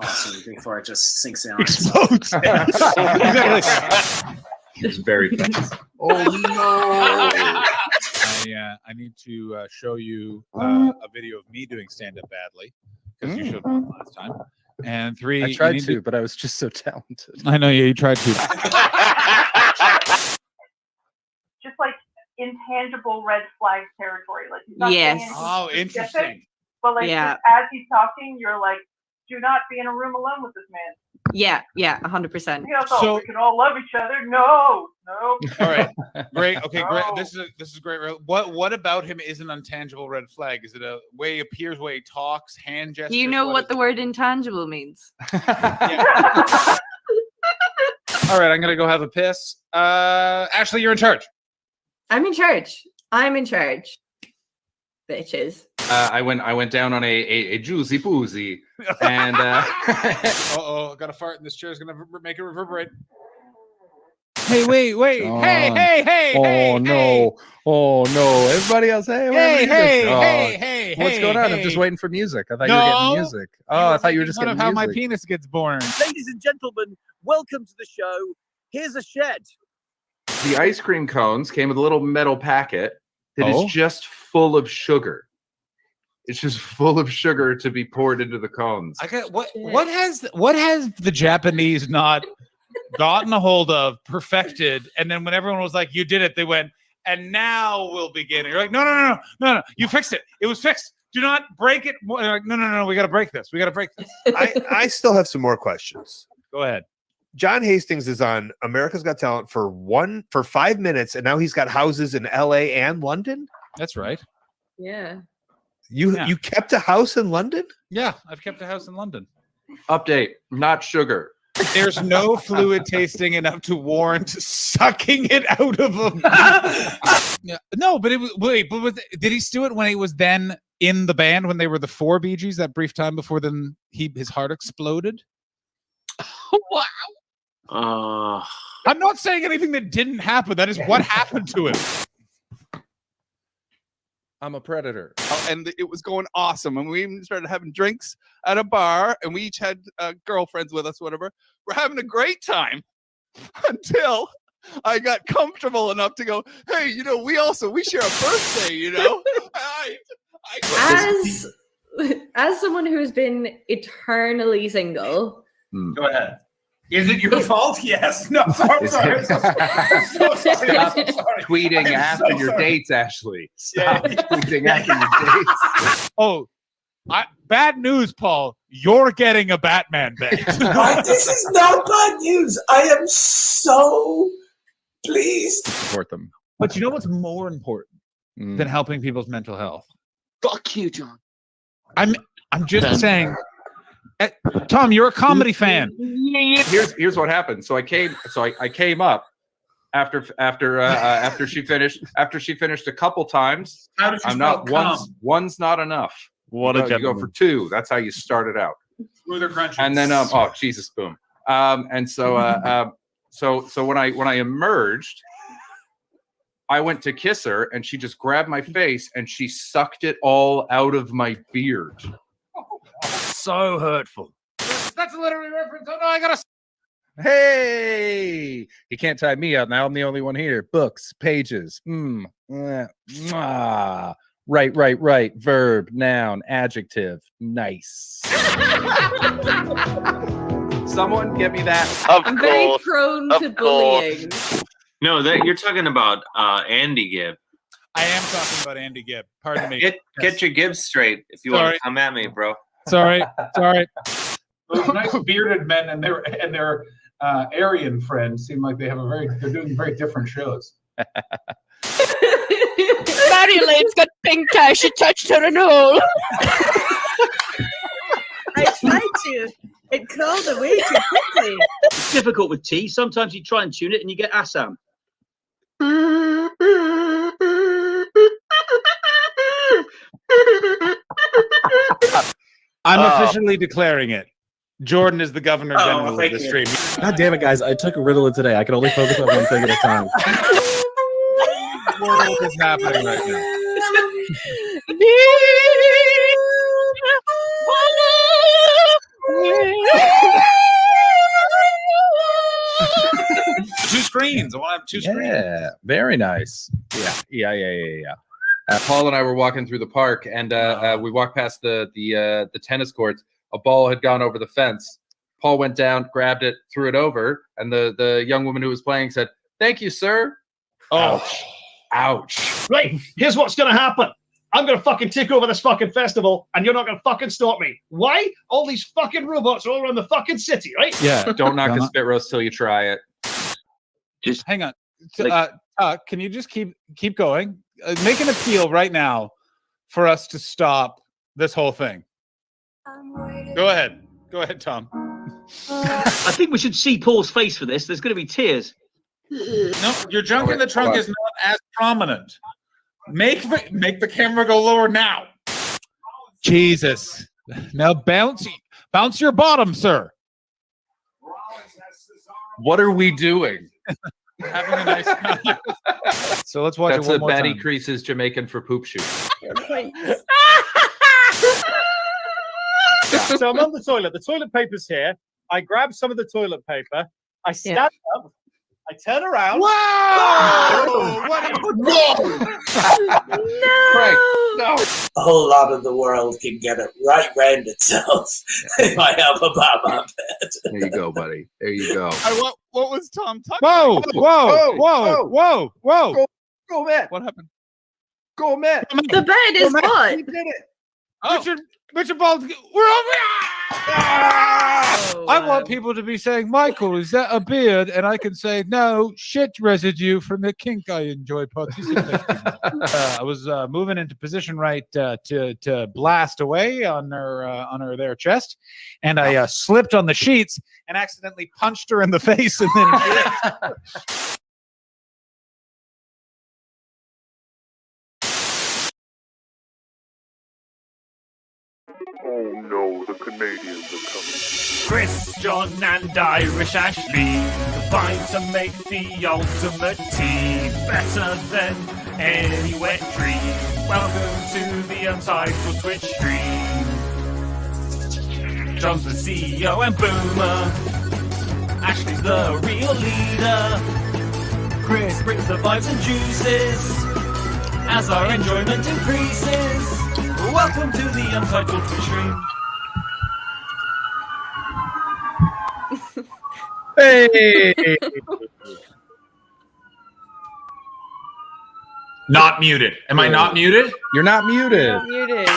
awesome before it just sinks in on Explodes. itself. He's very fast. Oh no! I need to show you a video of me doing stand-up badly because you showed one last time. And 3, I tried to, but I was just so talented. I know, yeah, you tried to. Just like intangible red flag territory. Like he's not saying anything Oh, specific, interesting. But like Yeah. just as he's talking, you're like, do not be in a room alone with this man. Yeah, 100%. He goes, oh, we can all love each other. No. All right, great. Okay, No. great. This is great. What about him is an intangible red flag? Is it a way he appears, way he talks, hand gestures? Do you know what the word intangible means? Yeah. All right, I'm gonna go have a piss. Ashley, you're in charge. I'm in charge. Bitches. I went down on a juicy poozy, and Uh-oh, got a fart, and this chair's gonna make it reverberate. Hey, wait. John. Hey. oh no, everybody else, Hey. What's going on? I'm just waiting for music. I thought you were getting music. Oh, I thought you were just getting how music. my penis gets born. Ladies and gentlemen, welcome to the show. Here's a shed. The ice cream cones came with a little metal packet that is just full of sugar. It's just full of sugar to be poured into the cones. I got what has the Japanese not gotten a hold of, perfected, and then when everyone was like, "You did it," they went, "And now we'll begin." And you're like, "No, you fixed it. It was fixed. Do not break it." They're like, no, we got to break this. I still have some more questions. Go ahead. John Hastings is on America's Got Talent for 5 minutes, and now he's got houses in LA and London. That's right. Yeah. You kept a house in London? Yeah, I've kept a house in London. Update: not sugar. There's no fluid tasting enough to warrant sucking it out of him. Yeah. No, but it was did he do it when he was then in the band when they were the 4 Bee Gees that brief time before then his heart exploded? Wow. I'm not saying anything that didn't happen. That is what happened to him. I'm a predator. And it was going awesome. And we even started having drinks at a bar, and we each had girlfriends with us, whatever. We're having a great time until I got comfortable enough to go, hey, we share a birthday, As someone who's been eternally single. Go ahead. Is it your fault? Yes. No, sorry. Stop tweeting after your dates, Ashley. Stop tweeting after your dates. Oh, bad news, Paul. You're getting a Batman bait. This is not bad news. I am so pleased. Support them. But you know what's more important than helping people's mental health? Fuck you, John. I'm just saying. Tom, you're a comedy fan. Here's what happened. So I came up after she finished a couple times. How did you I'm not one's not enough. What you go for 2. That's how you start it out. Smoother crunches. And then Jesus, boom. And so so when I emerged, I went to kiss her and she just grabbed my face and she sucked it all out of my beard. So hurtful. That's a literary reference. Oh no, I gotta. Hey, he can't tie me up. Now I'm the only one here. Books, pages. Right. Verb, noun, adjective. Nice. Someone get me that. I'm very prone to bullying. No, you're talking about Andy Gibb. I am talking about Andy Gibb. Pardon me. Get your Gibbs straight if you want to come at me, bro. Sorry. Those nice bearded men and their Aryan friends seem like they're doing very different shows. Marion's got pink eye. She touched her in hole. I tried to. It crawled away too quickly. It's difficult with tea. Sometimes you try and tune it and you get Assam. I'm officially declaring it. Jordan is the governor general of the stream. God damn it, guys. I took a Ritalin today. I can only focus on one thing at a time. What is happening right now? screens. I want to have two screens. Yeah, very nice. Yeah. Paul and I were walking through the park, and we walked past the tennis courts. A ball had gone over the fence. Paul went down, grabbed it, threw it over, and the young woman who was playing said, "Thank you, sir." Oh, ouch! Right, here's what's gonna happen. I'm gonna fucking take over this fucking festival, and you're not gonna fucking stop me. Why? All these fucking robots are all around the fucking city, right? Yeah, don't knock a spit roast till you try it. Just hang on. Can you just keep going? Make an appeal right now for us to stop this whole thing. Go ahead, Tom. I think we should see Paul's face for this. There's going to be tears. No, your junk in the trunk is not as prominent. Make the camera go lower now. Jesus. Now bounce your bottom, sir. What are we doing? Having a nice time. So let's watch That's it one more Betty time. Crease's Jamaican for poop shoot. So I'm on the toilet. The toilet paper's here. I grab some of the toilet paper. I stand up. I turn around. Whoa! Frank, no. A whole lot of the world can get it right round itself if I have a bomb on bed. There you go, buddy. There you go. What was Tom talking Whoa! about? Whoa! Go, Matt. What happened? Go, Matt. The bed is what? You did it. Richard Ball, we're over. I want people to be saying, "Michael, is that a beard?" And I can say, "No, shit residue from the kink I enjoy participating." I was moving into position right to blast away on her their chest, and I slipped on the sheets and accidentally punched her in the face, and then. Oh no, the Canadians are coming. Chris, John, and Irish Ashley combine to make the ultimate team, better than any wet dream. Welcome to the Untitled Twitch stream. John's the CEO and Boomer. Ashley's the real leader. Chris brings the vibes and juices as our enjoyment increases. Welcome to the Untitled Twitch stream. Hey! Not muted. Am I not muted? You're not muted. You're not muted.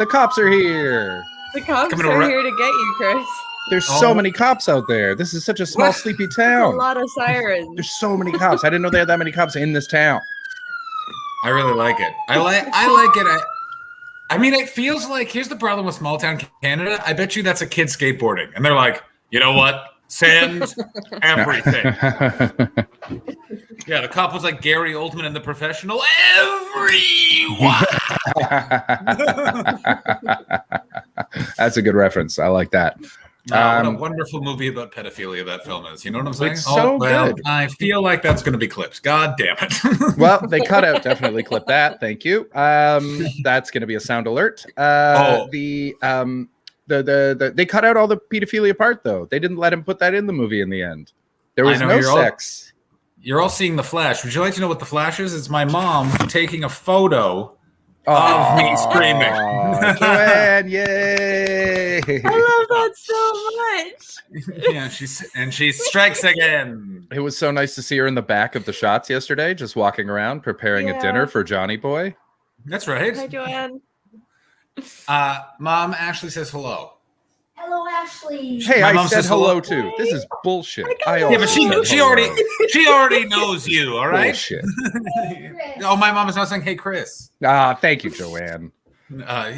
The cops are here. The cops Coming are around- here to get you, Chris. There's so many cops out there. This is such a small, sleepy A town. lot of sirens. There's so many cops. I didn't know they had that many cops in this town. I really like it. I like it. I mean, it feels like, here's the problem with small town Canada. I bet you that's a kid skateboarding. And they're like, you know what? Send everything. Yeah, the cop was like Gary Oldman in The Professional. Everyone. That's a good reference. I like that. What a wonderful movie about pedophilia that film is. You know what I'm saying? It's so good. I feel like that's going to be clipped. God damn it. Well, they cut out. Definitely clip that. Thank you. That's going to be a sound alert. They cut out all the pedophilia part though. They didn't let him put that in the movie in the end. There was no sex. You're all seeing The Flash. Would you like to know what The Flash is? It's my mom taking a photo of me screaming. Joanne, yay! I love that so much. Yeah, she strikes again. It was so nice to see her in the back of the shots yesterday, just walking around preparing a dinner for Johnny Boy. That's right. Hi, Joanne. Mom, Ashley says hello. Hello, Ashley. Hey, My I mom said says hello too. This is bullshit. Yeah, but she already knows you. All right. Bullshit. Oh, my mom is now saying, "Hey, Chris." Thank you, Joanne.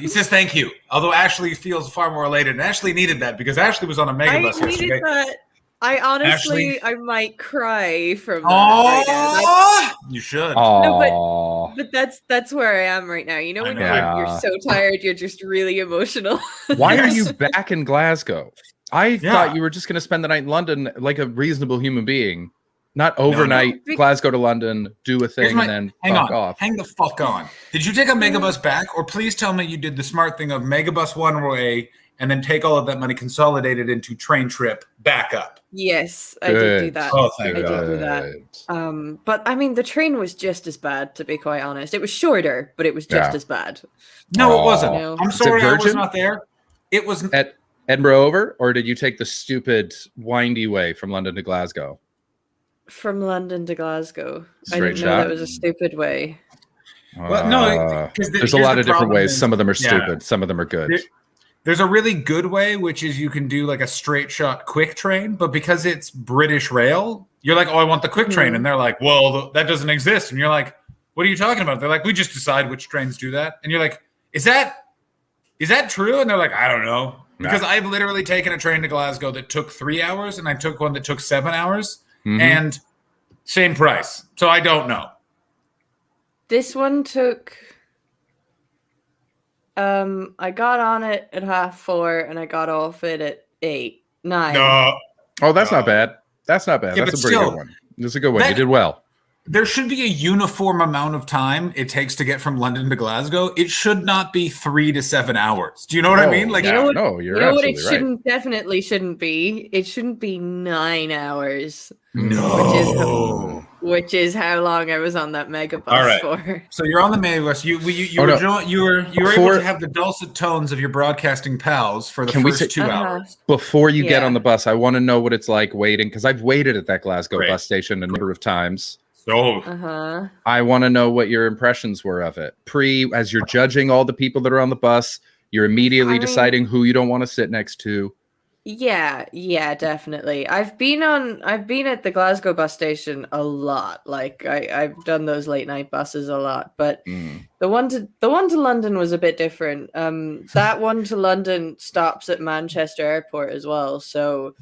He says thank you. Although Ashley feels far more elated, and Ashley needed that because Ashley was on a mega bus I yesterday. needed that. I honestly, Ashley? I might cry from that right now. You should. No, but that's where I am right now. You know when you're so tired, you're just really emotional. Why are you back in Glasgow? I thought you were just going to spend the night in London like a reasonable human being, not overnight Glasgow to London, do a thing, and then fuck off. Hang the fuck on. Did you take a megabus back, or please tell me you did the smart thing of megabus one way and then take all of that money, consolidate it into train trip back up. Yes, I did do that. Oh, thank I did do that. But I mean, the train was just as bad, to be quite honest. It was shorter, but it was just as bad. No, it wasn't. No. I'm sorry, I was not there. It was at Edinburgh over, or did you take the stupid windy way from London to Glasgow? From London to Glasgow. I Straight didn't know shot? that was a stupid way. Well, no, 'cause there's a here's lot the of different problem ways. is- Some of them are yeah. stupid. Some of them are good. There's a really good way, which is you can do like a straight shot quick train, but because it's British Rail, you're like, oh, I want the quick train. And they're like, well, that doesn't exist. And you're like, what are you talking about? They're like, we just decide which trains do that. And you're like, is that true? And they're like, I don't know. Because I've literally taken a train to Glasgow that took 3 hours, and I took one that took 7 hours, and same price. So I don't know. This one took. I got on it at 4:30, and I got off it at 8, 9. No. Oh, that's not bad. That's not bad. Yeah, That's but a pretty still, good one. That's a good one. You that- did well. There should be a uniform amount of time it takes to get from London to Glasgow. It should not be 3 to 7 hours. Do you know what I mean? Like, You know what, no, you know what it definitely shouldn't be? It shouldn't be 9 hours. No. Which is how long I was on that megabus All right. for. So you're on the megabus. You Oh, were no. you were Before- able to have the dulcet tones of your broadcasting pals for the Can we first say- 2 hours. Before you get Yeah. on the bus, I want to know what it's like waiting, because I've waited at that Glasgow Great. bus station a number of times. So I want to know what your impressions were of it. As you're judging all the people that are on the bus, you're immediately I mean- deciding who you don't want to sit next to. Yeah, definitely. I've been at the Glasgow bus station a lot. Like I've done those late night buses a lot, but the one to London was a bit different. That one to London stops at Manchester Airport as well, so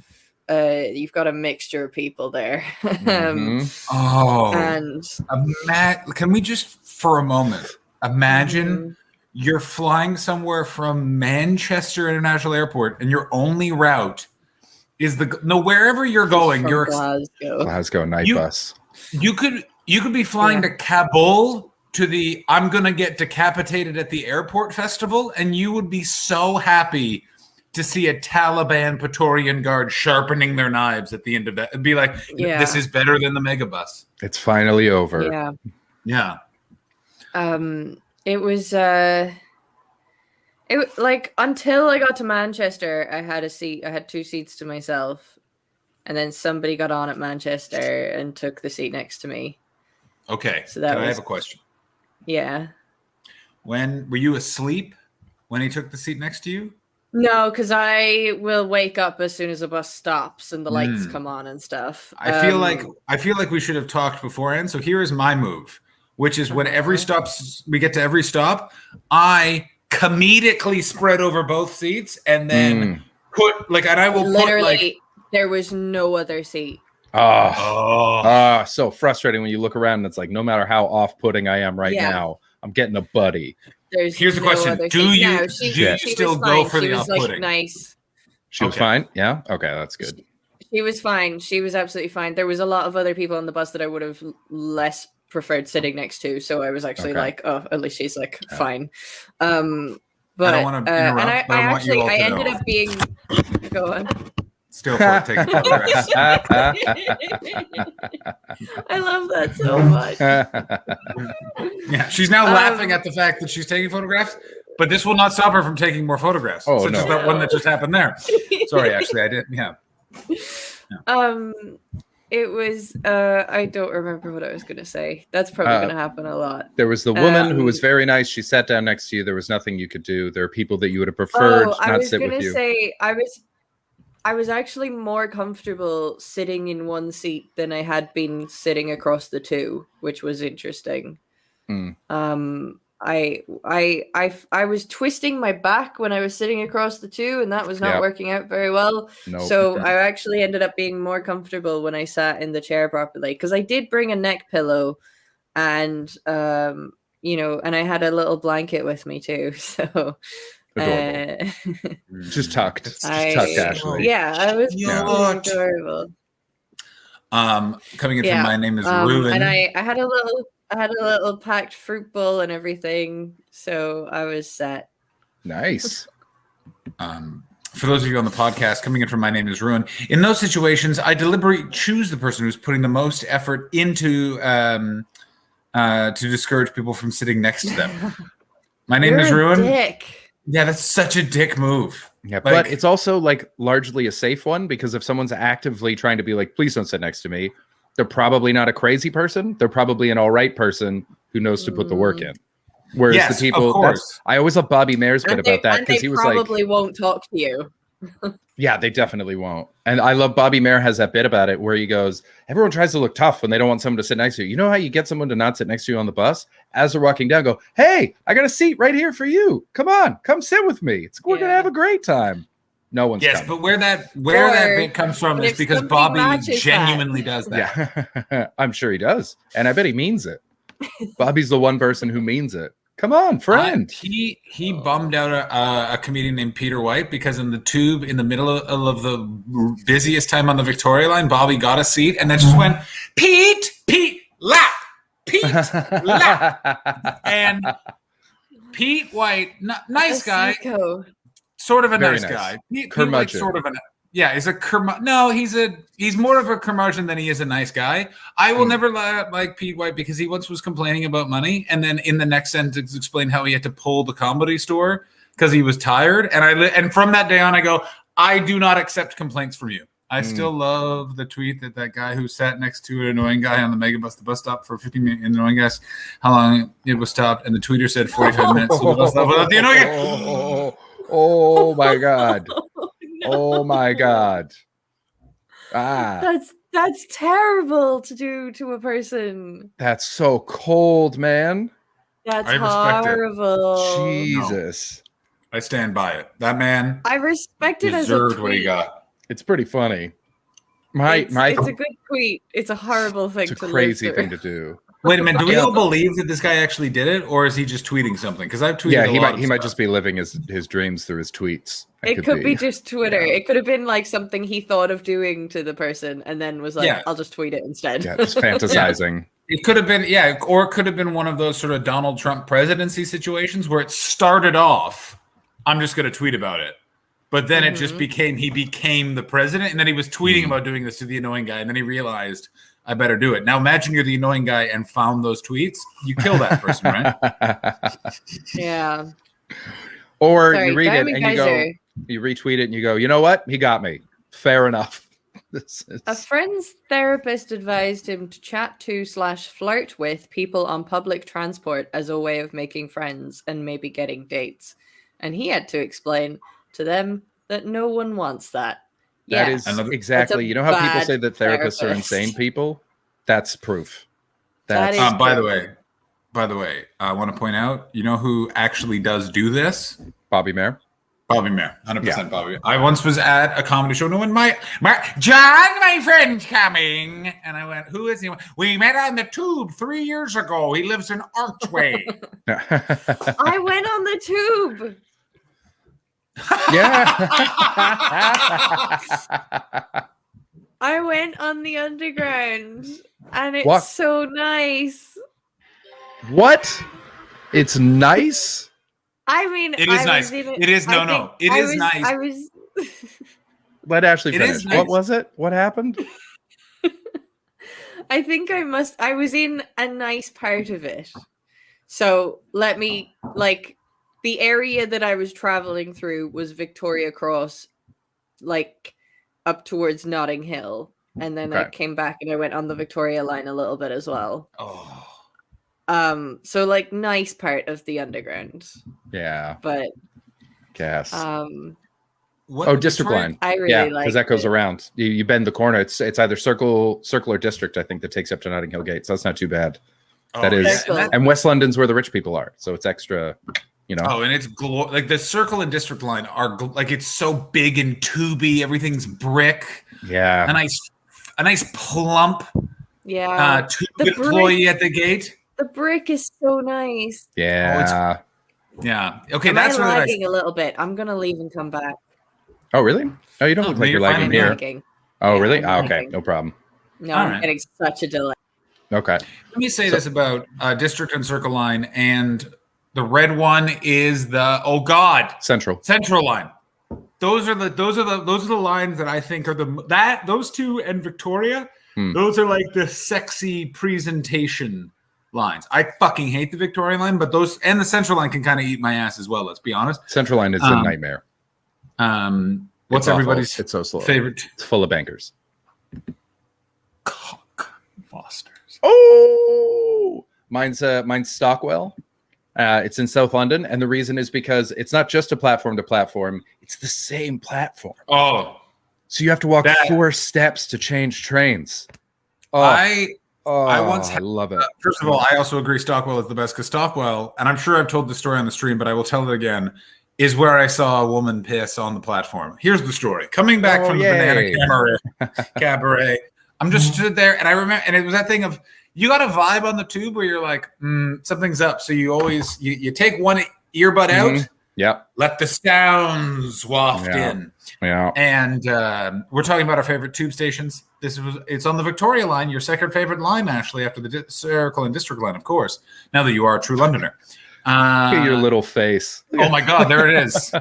you've got a mixture of people there. Oh, and can we just for a moment imagine you're flying somewhere from Manchester International Airport and your only route is wherever you're going, from you're Glasgow night bus. You could be flying to Kabul to the I'm gonna get decapitated at the airport festival, and you would be so happy to see a Taliban Praetorian Guard sharpening their knives at the end of that. It'd be like, this is better than the megabus. It's finally over. Yeah. It was like until I got to Manchester, I had a seat. I had 2 seats to myself, and then somebody got on at Manchester and took the seat next to me. Okay. So that I was- have a question? Yeah. When were you asleep when he took the seat next to you? No, because I will wake up as soon as the bus stops and the lights come on and stuff. I feel like we should have talked beforehand. So here is my move, which is when we get to every stop, I comedically spread over both seats and then and I will literally there was no other seat. So frustrating when you look around and it's like, no matter how off-putting I am right now, I'm getting a buddy. Here's the question: do you still go for the off-putting? Like, nice. She was fine. Yeah. Okay, that's good. She was fine. She was absolutely fine. There was a lot of other people on the bus that I would have less preferred sitting next to. So I was actually like, oh, at least she's like fine. But I don't want to interrupt, and but I want you all to ended know. up being go on. Still for taking photographs. I love that so much. Yeah, she's now laughing at the fact that she's taking photographs, but this will not stop her from taking more photographs. Oh, such as that one that just happened there. Sorry, actually, I didn't. Yeah. It was I don't remember what I was gonna say. That's probably gonna happen a lot. There was the woman who was very nice. She sat down next to you. There was nothing you could do. There are people that you would have preferred not sit with you. Say I was actually more comfortable sitting in one seat than I had been sitting across the 2, which was interesting. I was twisting my back when I was sitting across the 2, and that was not working out very well. Nope. So I actually ended up being more comfortable when I sat in the chair properly, because I did bring a neck pillow, and and I had a little blanket with me too. So just tucked. Just tucked, Ashley. Yeah, I was adorable. Coming in from My Name is Ruin. And I had a little packed fruit bowl and everything, so I was set. Nice. for those of you on the podcast coming in from My Name is Ruin, in those situations, I deliberately choose the person who's putting the most effort into to discourage people from sitting next to them. My name is Ruin. Dick. Yeah, that's such a dick move. Yeah, Like- but it's also like largely a safe one because if someone's actively trying to be like, please don't sit next to me, they're probably not a crazy person. They're probably an all right person who knows to put the work in. Whereas Yes, the people, of course. I always love Bobby Mayer's bit And about that because he was like, probably won't talk to you. yeah, they definitely won't. And I love Bobby Mayer has that bit about it where he goes, everyone tries to look tough when they don't want someone to sit next to you. You know how you get someone to not sit next to you on the bus? As they're walking down, go, hey, I got a seat right here for you. Come on, come sit with me. We're going to have a great time. No one's Yes, coming. but where that bit comes from is because Bobby genuinely does that. Yeah, I'm sure he does. And I bet he means it. Bobby's the one person who means it. Come on, friend. He bummed out a comedian named Peter White because in the tube in the middle of the busiest time on the Victoria line, Bobby got a seat and then just went, Pete, lap, Pete, lap. And Pete White, nice guy, sort of a Very nice nice. guy. Pete White's Curmudgeon. sort of he's a no, he's more of a curmudgeon than he is a nice guy. I will never like Pete White because he once was complaining about money and then in the next sentence explained how he had to pull the Comedy Store because he was tired. And from that day on, I go, I do not accept complaints from you. I still love the tweet that guy who sat next to an annoying guy on the megabus, the bus stop for 15 minutes, and the annoying guy asked how long it was stopped, and the tweeter said 45 minutes. So the bus stop without the annoying guy. Oh my God. Oh my God. That's terrible to do to a person. That's so cold, man. That's I respect it. horrible. Jesus. I stand by it. That man I respect it as a deserved what he tweet. got. It's pretty funny. It's a good tweet. It's a horrible thing it's a to crazy live through. thing to do. Wait a minute. Do we all believe that this guy actually did it, or is he just tweeting something? Because I've tweeted. Yeah, a lot he of might stuff. just be living his dreams through his tweets. It could be just Twitter. It could have been like something he thought of doing to the person and then was like, Yeah. I'll just tweet it instead. Yeah, just fantasizing. It could have been, or it could have been one of those sort of Donald Trump presidency situations where it started off, I'm just going to tweet about it. But then it just he became the president. And then he was tweeting about doing this to the annoying guy. And then he realized, I better do it. Now imagine you're the annoying guy and found those tweets. You kill that person, right? Yeah. Or Sorry, you read it and you go, Geyser. you retweet it and you go, you know what? He got me. Fair enough. This is... A friend's therapist advised him to chat to/flirt with people on public transport as a way of making friends and maybe getting dates. And he had to explain to them that no one wants that. That Yeah, is that's exactly. a You know how people bad say that therapists are therapist. insane people? That's proof. That That's is By the way, I want to point out, you know who actually does do this? Bobby Mayer. Bobby Mayer, 100% Bobby. I once was at a comedy show. No one, my John, my friend's coming, and I went, "Who is he?" We met on the tube 3 years ago. He lives in Archway. I went on the tube. I went on the underground and it's What? so nice. What? It's nice. I mean, It is I nice. was in It is- no, I no. think It I is was- nice. I was. Let Ashley It finish. is What nice. was it? What happened? I think I was in a nice part of it. So let me the area that I was traveling through was Victoria Cross, like up towards Notting Hill, and then I Okay. came back and I went on the Victoria line a little bit as well. Oh. So like nice part of the underground, Yeah. but Gas. What, District Victoria? line. I really yeah, liked because that goes it. around. You bend the corner. It's either circle or district. I think that takes up to Notting Hill Gate. So that's not too bad. That is, yeah. And that- and West London's where the rich people are. So it's extra. You know. Oh, and it's like the circle and district line are like it's so big and tubey. Everything's brick. Yeah. A nice plump Yeah, tube the employee brick, at the gate. the brick is so nice. Yeah. Yeah. Okay, Am that's I really lagging nice. a little bit? I'm gonna leave and come back. Oh, really? Oh, you don't No, look like you're you're lagging fine, here. yeah. Lagging. Oh, Yeah, really? I'm Oh, okay. lagging. No problem. No, All I'm right. getting such a delay. Okay. Let me say this about district and circle line, and the red one is the central line. those are the lines that I think are those two and Victoria. Those are like the sexy presentation lines. I fucking hate the Victoria line, but those and the Central line can kind of eat my ass as well. Let's be honest. Central line is a nightmare. What's everybody's It's so slow. favorite? It's full of bankers. Fosters. Oh, mine's Stockwell. It's in South London, and the reason is because it's not just a platform to platform; it's the same platform. Oh, so you have to walk 4 steps to change trains. Oh, I once I love it. First of all, I also agree Stockwell is the best because Stockwell, and I'm sure I've told the story on the stream, but I will tell it again, is where I saw a woman piss on the platform. Here's the story. Coming back from the Banana Cabaret, I'm just stood there, and I remember, and it was that thing of, you got a vibe on the tube where you're like, something's up. So you always, you take one earbud out, let the sounds waft in. Yeah. And we're talking about our favorite tube stations. It's on the Victoria line, your second favorite line, Ashley, after the Circle and District line, of course, now that you are a true Londoner. Look at your little face. Oh my God, there it is.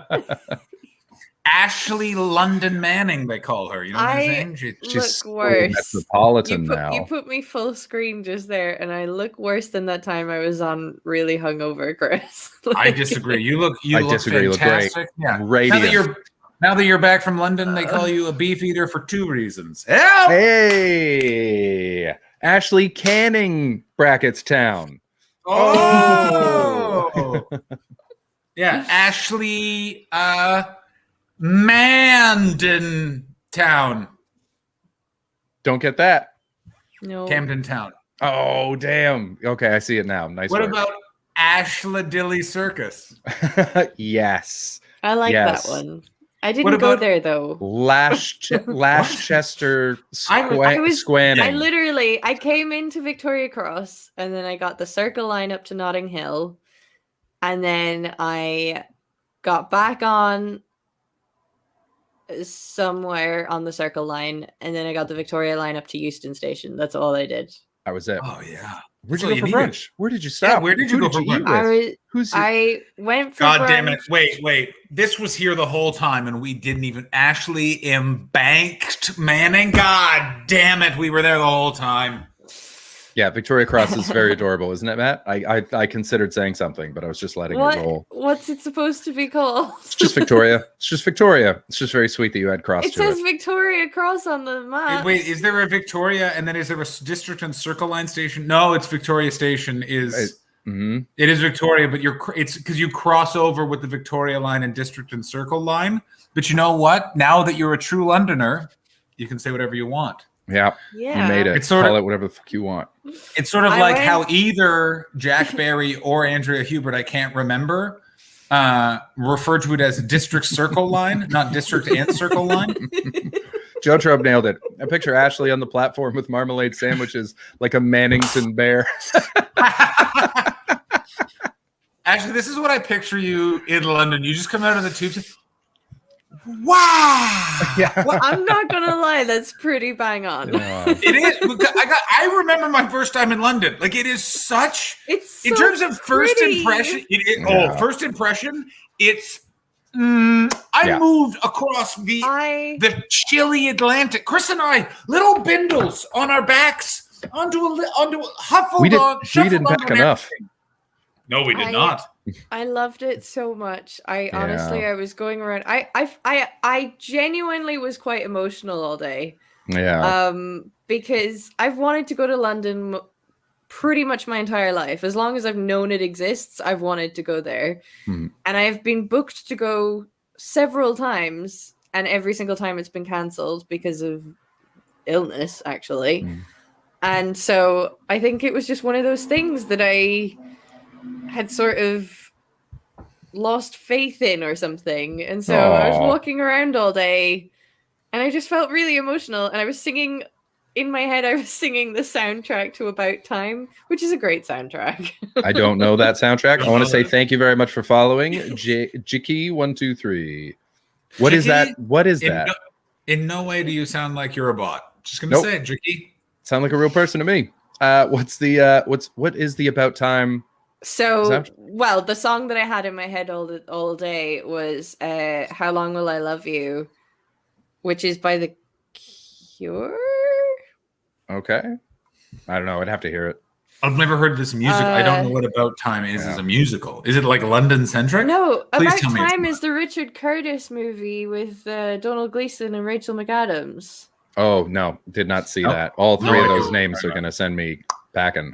Ashley London Manning, they call her. You know what I'm saying? She's look worse. Metropolitan now. You put me full screen just there, and I look worse than that time I was on really hungover, Chris. I disagree. You look fantastic. You look great. Yeah. Radiant. Now that you're back from London, they call you a beef eater for 2 reasons. Hey, Ashley Canning, Brackets Town. Oh, yeah, Ashley Mandan Town. Don't get that. No. Camden Town. Oh, damn. Okay, I see it now. Nice. What work. about Ashladilly Circus? Yes. I like that one. I didn't go there though. Lashchester Squanning. I came into Victoria Cross, and then I got the Circle line up to Notting Hill, and then I got back on somewhere on the Circle line, and then I got the Victoria line up to Euston Station. That's all I did. That was it. Oh yeah. Where'd you go for brunch? Where did you stop? Yeah, where did you go for brunch? I went for God brunch. damn it. Wait. This was here the whole time and we didn't even Ashley embanked Manning. God damn it. We were there the whole time. Yeah, Victoria Cross is very adorable, isn't it, Matt? I considered saying something, but I was just letting it roll. What's it supposed to be called? It's just Victoria. It's just Victoria. It's just very sweet that you had Cross It to it. says Victoria Cross on the map. Wait, is there a Victoria and then is there a District and Circle line station? No, it's Victoria Station It is Victoria, but it's because you cross over with the Victoria line and District and Circle line. But you know what? Now that you're a true Londoner, you can say whatever you want. Yeah. You made it. Call it whatever the fuck you want. It's sort of like how either Jack Barry or Andrea Hubert, I can't remember, referred to it as District Circle line, not District and Circle line. Joe Trobe nailed it. I picture Ashley on the platform with marmalade sandwiches like a Mannington bear. Actually, this is what I picture you in London. You just come out of the tube. Wow. Yeah. Well, I'm not gonna lie, that's pretty bang on. It is. I remember my first time in London. Like it is such. It's in so terms of first pretty. impression. First impression. It's. I moved across the chilly Atlantic. Chris and I, little bindles on our backs, onto huffled We on. didn't pack enough. No, we did not. I loved it so much. Honestly, I was going around. I genuinely was quite emotional all day. Yeah. Because I've wanted to go to London pretty much my entire life. As long as I've known it exists, I've wanted to go there. And I've been booked to go several times, and every single time it's been cancelled because of illness, actually. And so I think it was just one of those things that I had sort of lost faith in or something. And so I was walking around all day and I just felt really emotional, and I was singing in my head, I was singing the soundtrack to About Time, which is a great soundtrack. I don't know that soundtrack. I want to say thank you very much for following Jicky123. What is that? What is that? In no way do you sound like you're a bot. Just gonna say it, Jicky. Sound like a real person to me. What is the About Time So, well, the song that I had in my head all day was "How Long Will I Love You," which is by The Cure. Okay. I don't know. I'd have to hear it. I've never heard this music. I don't know what About Time is as a musical. Is it like London centric? No, Please About tell me it's Time not. is the Richard Curtis movie with Donald Gleason and Rachel McAdams. Oh no, did not see Nope. that. All No three of idea those what names you're are going to send me packing.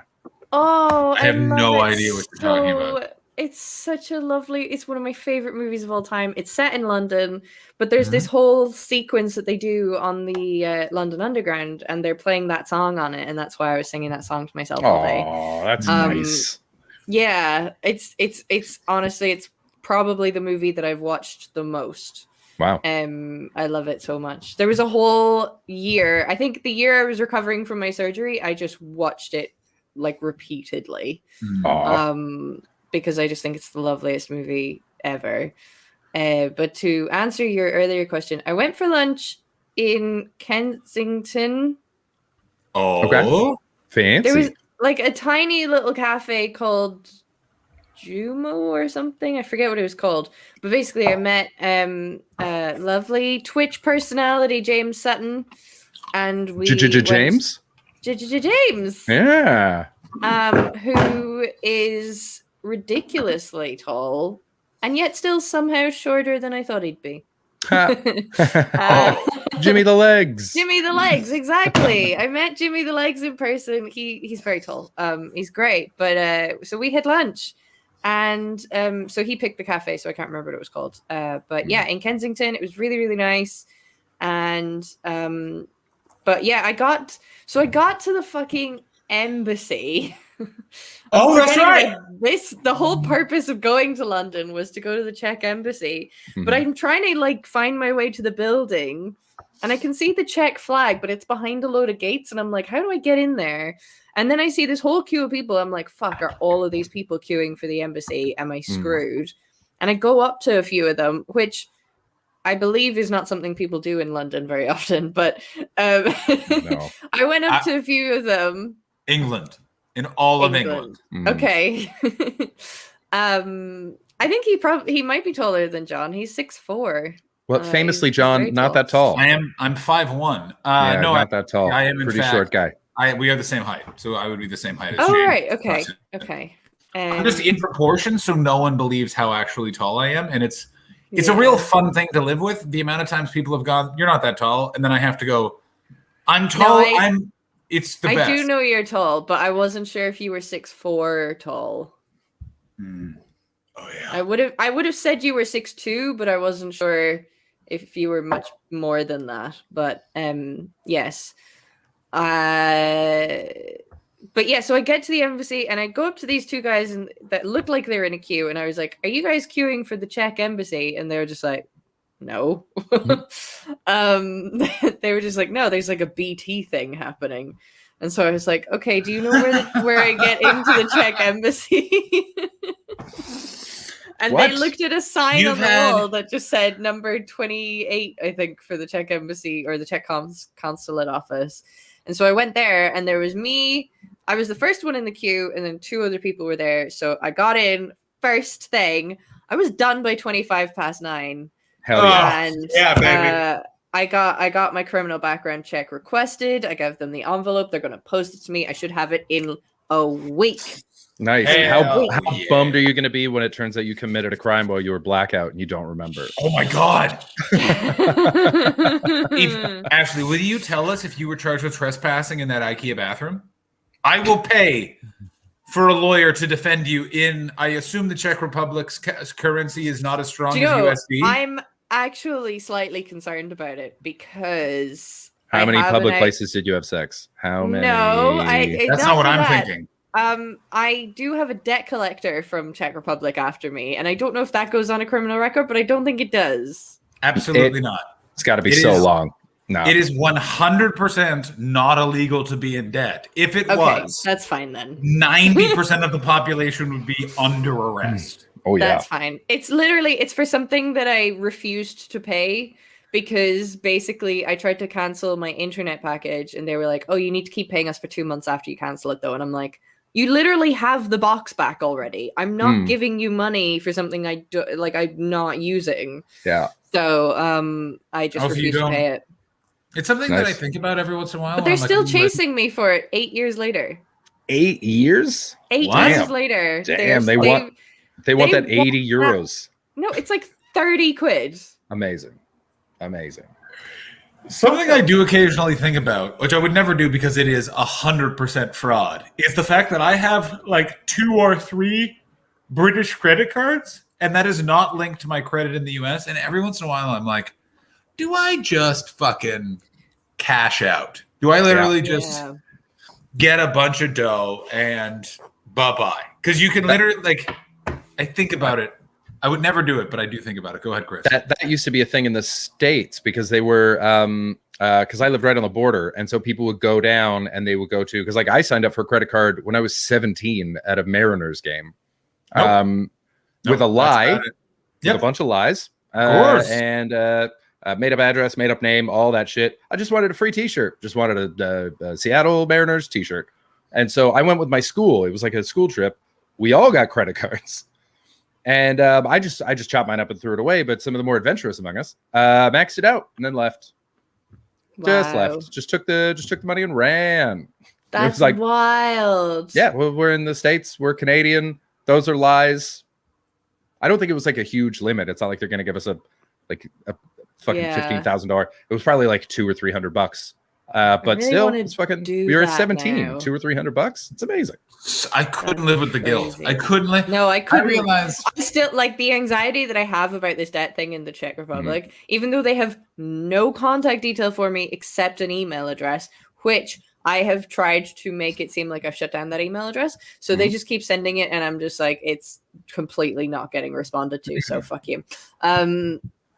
Oh, I have love no it idea what you're talking about. so- It's such a lovely. It's one of my favorite movies of all time. It's set in London, but there's this whole sequence that they do on the London Underground, and they're playing that song on it, and that's why I was singing that song to myself all day. Oh, that's nice. Yeah, it's honestly, it's probably the movie that I've watched the most. Wow. I love it so much. There was a whole year. I think the year I was recovering from my surgery, I just watched it like repeatedly. Because I just think it's the loveliest movie ever. But to answer your earlier question, I went for lunch in Kensington. Oh, okay. Fancy. There was like a tiny little cafe called Jumo or something. I forget what it was called. But basically, I met lovely Twitch personality James Sutton, and we James. James. Yeah. Who is ridiculously tall and yet still somehow shorter than I thought he'd be. Jimmy the Legs. Jimmy the Legs, exactly. I met Jimmy the Legs in person. He's very tall. He's great. But so we had lunch, and so he picked the cafe, so I can't remember what it was called. But yeah, in Kensington, it was really, really nice. And but yeah, I got to the fucking embassy. Oh, that's right. The whole purpose of going to London was to go to the Czech embassy, but I'm trying to like find my way to the building, and I can see the Czech flag, but it's behind a load of gates, and I'm like, how do I get in there? And then I see this whole queue of people. I'm like, fuck, are all of these people queuing for the embassy? Am I screwed? And I go up to a few of them, which I believe is not something people do in London very often, but No. I went up to a few of them. England. In all of England. Okay. I think he might be taller than John. He's 6'4". Well, famously, he's John, very not that tall. I'm 5'1". Yeah, No, not that tall. I am in pretty fact, short guy. We are the same height, so I would be the same height as Oh, James. right. Okay. Okay. I'm just in proportion, so no one believes how actually tall I am, and it's a real fun thing to live with. The amount of times people have gone, "You're not that tall," and then I have to go, "I'm tall." It's the best. I do know you're tall, but I wasn't sure if you were 6'4" tall. Oh yeah. I would have said you were 6'2", but I wasn't sure if you were much more than that. But yes. But yeah, so I get to the embassy and I go up to these two guys that looked like they were in a queue, and I was like, "Are you guys queuing for the Czech embassy?" And they were just like, "No." They were just like, "No, there's like a BT thing happening." And so I was like, "Okay, do you know where I get into the Czech embassy?" And What? they looked at a sign on the wall that just said number 28, I think, for the Czech embassy or the Czech consulate office. And so I went there, and there was me. I was the first one in the queue, and then two other people were there. So I got in first thing. I was done by 9:25. Hell yeah. And yeah, baby. I got my criminal background check requested. I gave them the envelope. They're going to post it to me. I should have it in a week. Nice. Hell How yeah. bummed are you going to be when it turns out you committed a crime while you were blackout and you don't remember? Oh my God. Ashley, will you tell us if you were charged with trespassing in that IKEA bathroom? I will pay for a lawyer to defend you in, I assume the Czech Republic's currency is not as strong as USD. I'm actually slightly concerned about it because How many public places did you have sex? How many? No, that's not what I'm thinking. I do have a debt collector from Czech Republic after me, and I don't know if that goes on a criminal record, but I don't think it does. Absolutely not. It's got to be so long. No, it is 100% not illegal to be in debt. If it was, that's fine then. 90% of the population would be under arrest. Oh yeah, that's fine. It's for something that I refused to pay because basically I tried to cancel my internet package, and they were like, "Oh, you need to keep paying us for 2 months after you cancel it, though." And I'm like, you literally have the box back already. I'm not Hmm. giving you money for something I'm not using. Yeah. So I just Oh, so you refuse to don't- pay it. It's something that I Nice. think about every once in a while. But they're I'm like, still "Mm, chasing me for it 8 years later. 8 years? 8 What? years later. Damn, they want that 80 euros. No, it's like 30 quid. Amazing. Amazing. Something I do occasionally think about, which I would never do because it is 100% fraud, is the fact that I have like 2 or 3 British credit cards, and that is not linked to my credit in the US. And every once in a while, I'm like, do I just fucking cash out? Do I literally just get a bunch of dough and bye-bye? Because you can literally, like, I think about it. I would never do it, but I do think about it. Go ahead, Chris. That used to be a thing in the States because they were because I lived right on the border, and so people would go down and they would go to, because like I signed up for a credit card when I was 17 at a Mariners game, with a lie, with a bunch of lies, and made up address, made up name, all that shit. I just wanted a free T-shirt, just wanted a Seattle Mariners T-shirt, and so I went with my school. It was like a school trip. We all got credit cards. And I just chopped mine up and threw it away. But some of the more adventurous among us maxed it out and then left. Just left. Just took the money and ran. That's it was like, wild. yeah, we're in the States. We're Canadian. Those are lies. I don't think it was like a huge limit. It's not like they're going to give us a fucking $15,000. It was probably like $200 or $300. But really still, wanna it's fucking. do We were at that 17, now. $200 or $300. It's amazing. I couldn't live with the guilt. I couldn't live. No, I couldn't. realized- I still like the anxiety that I have about this debt thing in the Czech Republic, even though they have no contact detail for me except an email address, which I have tried to make it seem like I've shut down that email address. So they just keep sending it, and I'm just like, it's completely not getting responded to. So fuck you.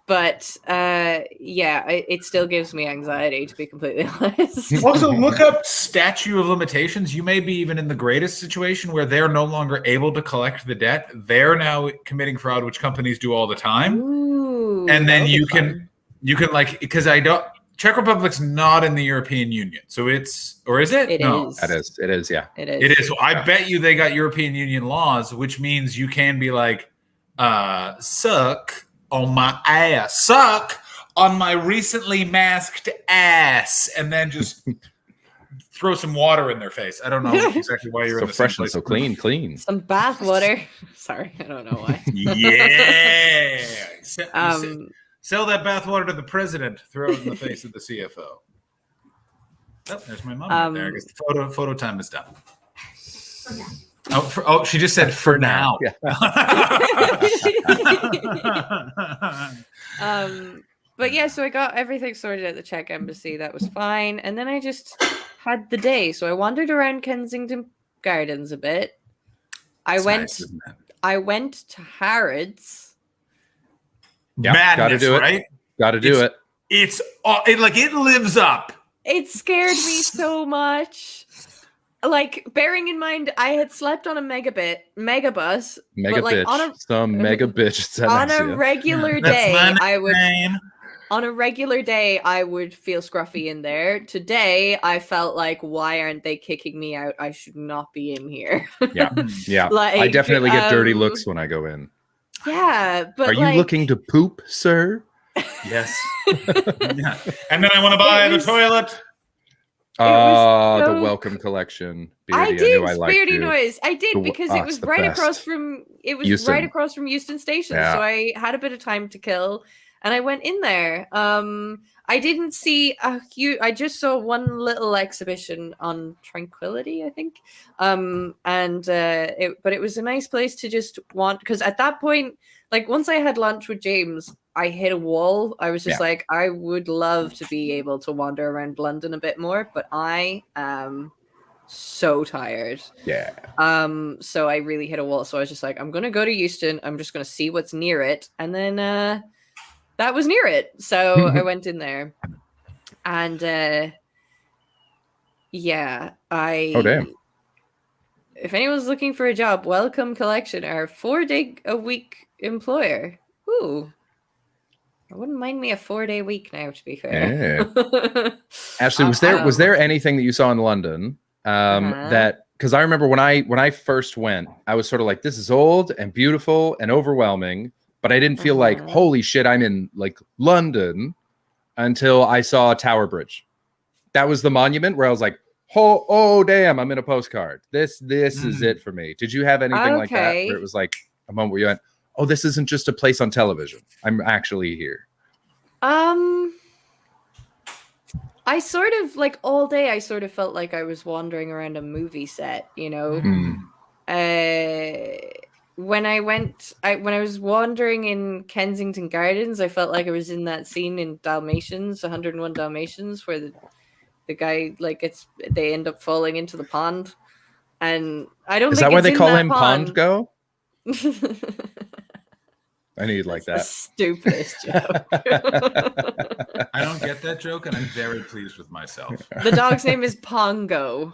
But it still gives me anxiety, to be completely honest. Also, look up statute of limitations. You may be even in the greatest situation where they're no longer able to collect the debt. They're now committing fraud, which companies do all the time. Ooh, and then you can like, because Czech Republic's not in the European Union, so it's, or is it? It is. It is. Yeah. It is. I bet you they got European Union laws, which means you can be like, suck on my ass, suck on my recently masked ass, and then just throw some water in their face. I don't know exactly why you're So in the fresh same and place. so clean. Some bath water. Sorry, I don't know why. Yeah. Sell that bathwater to the president. Throw it in the face of the CFO. Oh, there's my mom right there. I guess the photo time is done. She just said for now. Yeah. But yeah, so I got everything sorted at the Czech embassy. That was fine. And then I just had the day. So I wandered around Kensington Gardens a bit. I went to Harrods. Yeah, Madness, gotta do it. right? Gotta do it. It lives up. It scared me so much. Like, bearing in mind, I had slept on a megabus. Mega but like bitch. Some mega bitch. On a regular day, on a regular day, I would feel scruffy in there. Today, I felt like, why aren't they kicking me out? I should not be in here. Yeah. Like, I definitely get dirty looks when I go in. Yeah, but are you looking to poop, sir? Yes. Yeah. And then I want to buy the toilet. The welcome collection. I Beardy, did I liked Beardy you. Noise. I did because it it's was the right best. across from Euston. right across from Euston Station. Yeah. So I had a bit of time to kill, and I went in there. I didn't see a huge. I just saw one little exhibition on Tranquility, I think. But it was a nice place to just because at that point, like once I had lunch with James, I hit a wall. I was just like, I would love to be able to wander around London a bit more, but I am so tired. Yeah. So I really hit a wall. So I was just like, I'm gonna go to Euston. I'm just gonna see what's near it, and then that was near it. So I went in there, and Oh damn. If anyone's looking for a job, Welcome Collection are 4-day-a-week employer. Ooh. I wouldn't mind me a 4-day week now, to be fair. Yeah. Ashley, was there anything that you saw in London that because I remember when I first went, I was sort of like, this is old and beautiful and overwhelming, but I didn't feel like, holy shit, I'm in like London until I saw Tower Bridge. That was the monument where I was like, oh damn, I'm in a postcard. This is it for me. Did you have anything like that where it was like a moment where you went, oh, this isn't just a place on television. I'm actually here. I sort of like all day I sort of felt like I was wandering around a movie set, you know. When I was wandering in Kensington Gardens, I felt like I was in that scene in Dalmatians, 101 Dalmatians, where the guy they end up falling into the pond. And I don't Is think that why it's they in call that him Pond Go? I need like that. Stupidest joke. I don't get that joke, and I'm very pleased with myself. The dog's name is Pongo.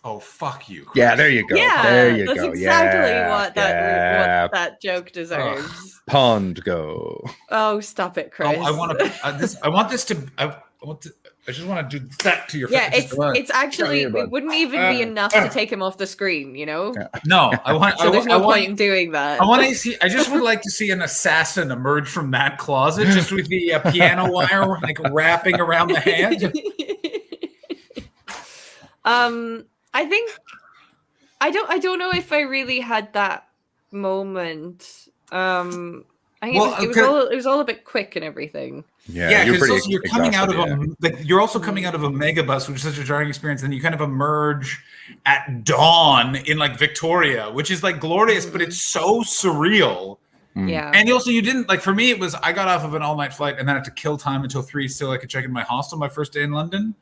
Oh, fuck you. Chris. Yeah, there you go. Yeah, there you that's go. exactly what yeah. that joke deserves. Pond Go. Oh, stop it, Chris. Oh, I want to. I just want to do that to your face. Yeah, it's actually it wouldn't even be enough to take him off the screen, you know? No, I want. So there's no point in doing that. I want to see. I just would like to see an assassin emerge from that closet, just with the piano wire like wrapping around the hand. I think I don't know if I really had that moment. I think it was all a bit quick and everything. Yeah, because you're coming out of you're also coming out of a megabus, which is such a jarring experience. And then you kind of emerge at dawn in like Victoria, which is like glorious, but it's so surreal. Yeah. And also, you didn't like. For me, it was I got off of an all-night flight and then I had to kill time until 3 so I could check in my hostel. My first day in London.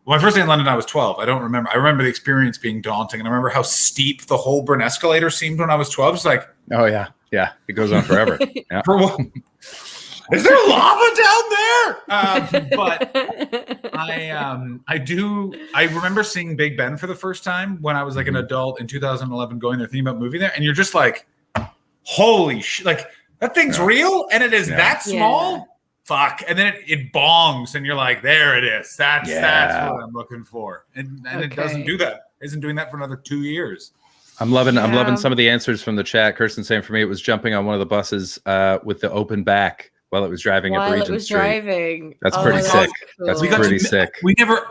Well, my first day in London, I was 12. I don't remember. I remember the experience being daunting, and I remember how steep the Holborn escalator seemed when I was 12. It's like, oh yeah, it goes on forever. Yeah. Is there lava down there? But I remember seeing Big Ben for the first time when I was like an adult in 2011, going there thinking about moving there, and you're just like, holy shit! Like that thing's real, and it is that small. Yeah. Fuck, and then it bongs, and you're like, there it is. That's what I'm looking for, and it doesn't do that. It isn't doing that for another 2 years. I'm loving some of the answers from the chat. Kirsten saying for me, it was jumping on one of the buses with the open back while it was driving up Regent Street. That's pretty sick. Cool. That's pretty sick.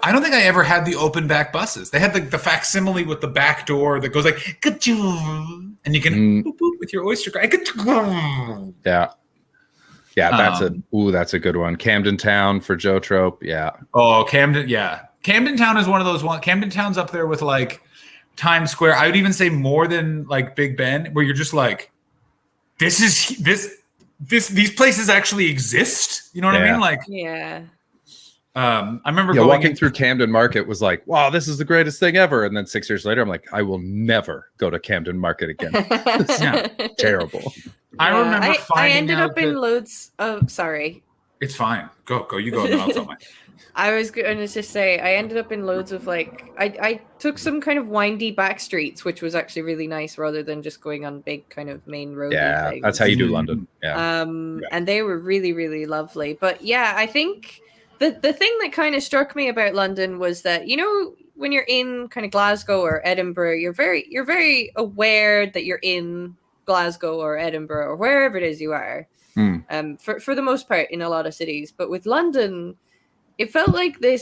I don't think I ever had the open back buses. They had the facsimile with the back door that goes like, and you can boop, boop, with your oyster crack. Yeah, that's a good one. Camden Town for Joe Trope. Yeah. Oh, Camden. Yeah, Camden Town is one of those ones. Camden Town's up there with like Times Square. I would even say more than like Big Ben, where you're just like, these places actually exist. You know what I mean? Like, yeah. I remember walking through Camden Market was like, wow, this is the greatest thing ever. And then 6 years later, I'm like, I will never go to Camden Market again. It's terrible. I remember I ended up in loads of sorry. It's fine. Go. You go and then I'll tell mine. I was going to just say I ended up in loads of like I took some kind of windy back streets, which was actually really nice rather than just going on big kind of main road. Yeah, things. That's how you do London. Yeah. And they were really, really lovely. But yeah, I think the thing that kind of struck me about London was that, you know, when you're in kind of Glasgow or Edinburgh, you're very aware that you're in Glasgow or Edinburgh or wherever it is you are. For the most part in a lot of cities. But with London, it felt like a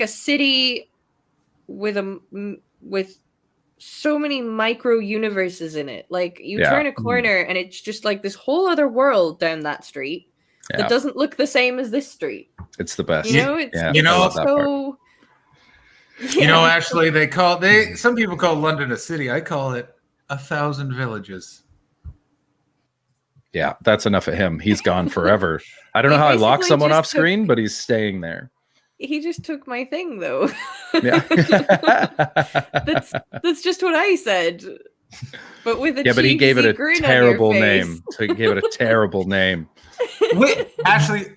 city with so many micro universes in it. Like you turn a corner and it's just like this whole other world down that street that doesn't look the same as this street. It's the best. You know, you know, actually some people call London a city. I call it 1,000 villages. Yeah, that's enough of him. He's gone forever. I don't know how I lock someone off screen, but he's staying there. He just took my thing, though. Yeah. that's just what I said. But with a but he gave it a terrible face. name. So he gave it a terrible name. Wait, actually,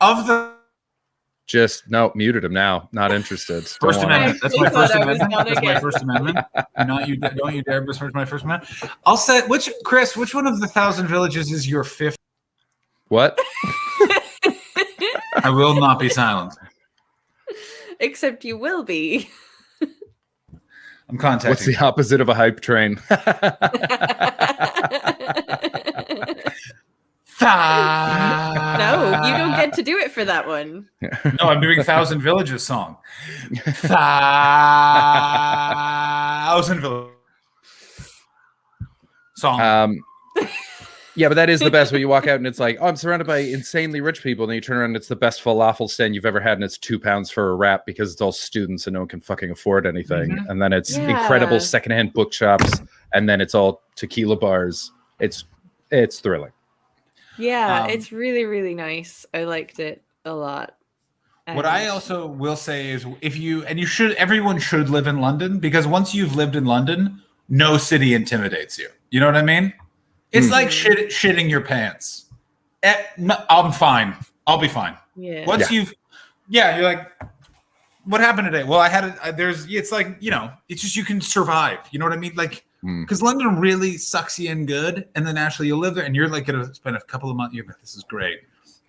just muted him now. Not interested. First Amendment. That's my First Amendment. That's my First Amendment. Don't you dare besmirch my First Amendment. I'll say which one of the 1,000 villages is your fifth? What? I will not be silent. Except you will be. I'm contacting. What's the opposite of a hype train? No, you don't get to do it for that one. No, I'm doing Thousand Villages song. Thousand Villages song. Yeah, but that is the best when you walk out and it's like, oh, I'm surrounded by insanely rich people. And then you turn around and it's the best falafel stand you've ever had. And it's £2 for a wrap because it's all students and no one can fucking afford anything. And then it's incredible secondhand bookshops. And then it's all tequila bars. It's thrilling. Yeah, it's really, really nice. I liked it a lot. What I also will say is everyone should live in London, because once you've lived in London, no city intimidates you. You know what I mean? It's like shitting your pants. I'm fine. I'll be fine. Yeah. Once you're like, what happened today? Well, it's like, it's just, you can survive. You know what I mean? Like, because London really sucks you in good. And then actually you'll live there and you're like going to spend a couple of months. You're like, this is great.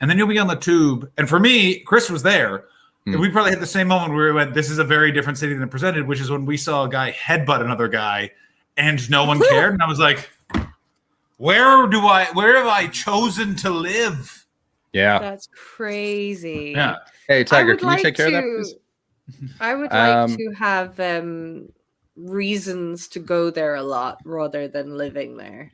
And then you'll be on the tube. And for me, Chris was there. And we probably had the same moment where we went, this is a very different city than it presented, which is when we saw a guy headbutt another guy and no one cared. And I was like, where have I chosen to live? Yeah. That's crazy. Yeah. Hey, Tiger, can you take care of that, please? I would like to have reasons to go there a lot rather than living there.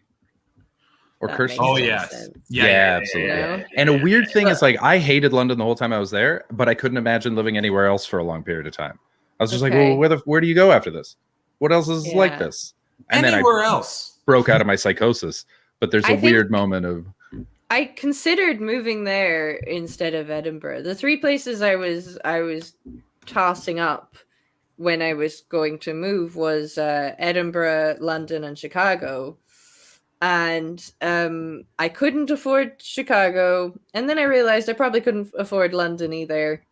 Or Kirsten. Oh, yes. Sense. Yeah, absolutely. Yeah. And a weird thing is, like, I hated London the whole time I was there, but I couldn't imagine living anywhere else for a long period of time. I was just like, well, where do you go after this? What else is like this? And anywhere then I else broke out of my psychosis. But there's a weird moment of... I considered moving there instead of Edinburgh. The three places I was tossing up when I was going to move was Edinburgh, London, and Chicago. And I couldn't afford Chicago. And then I realized I probably couldn't afford London either.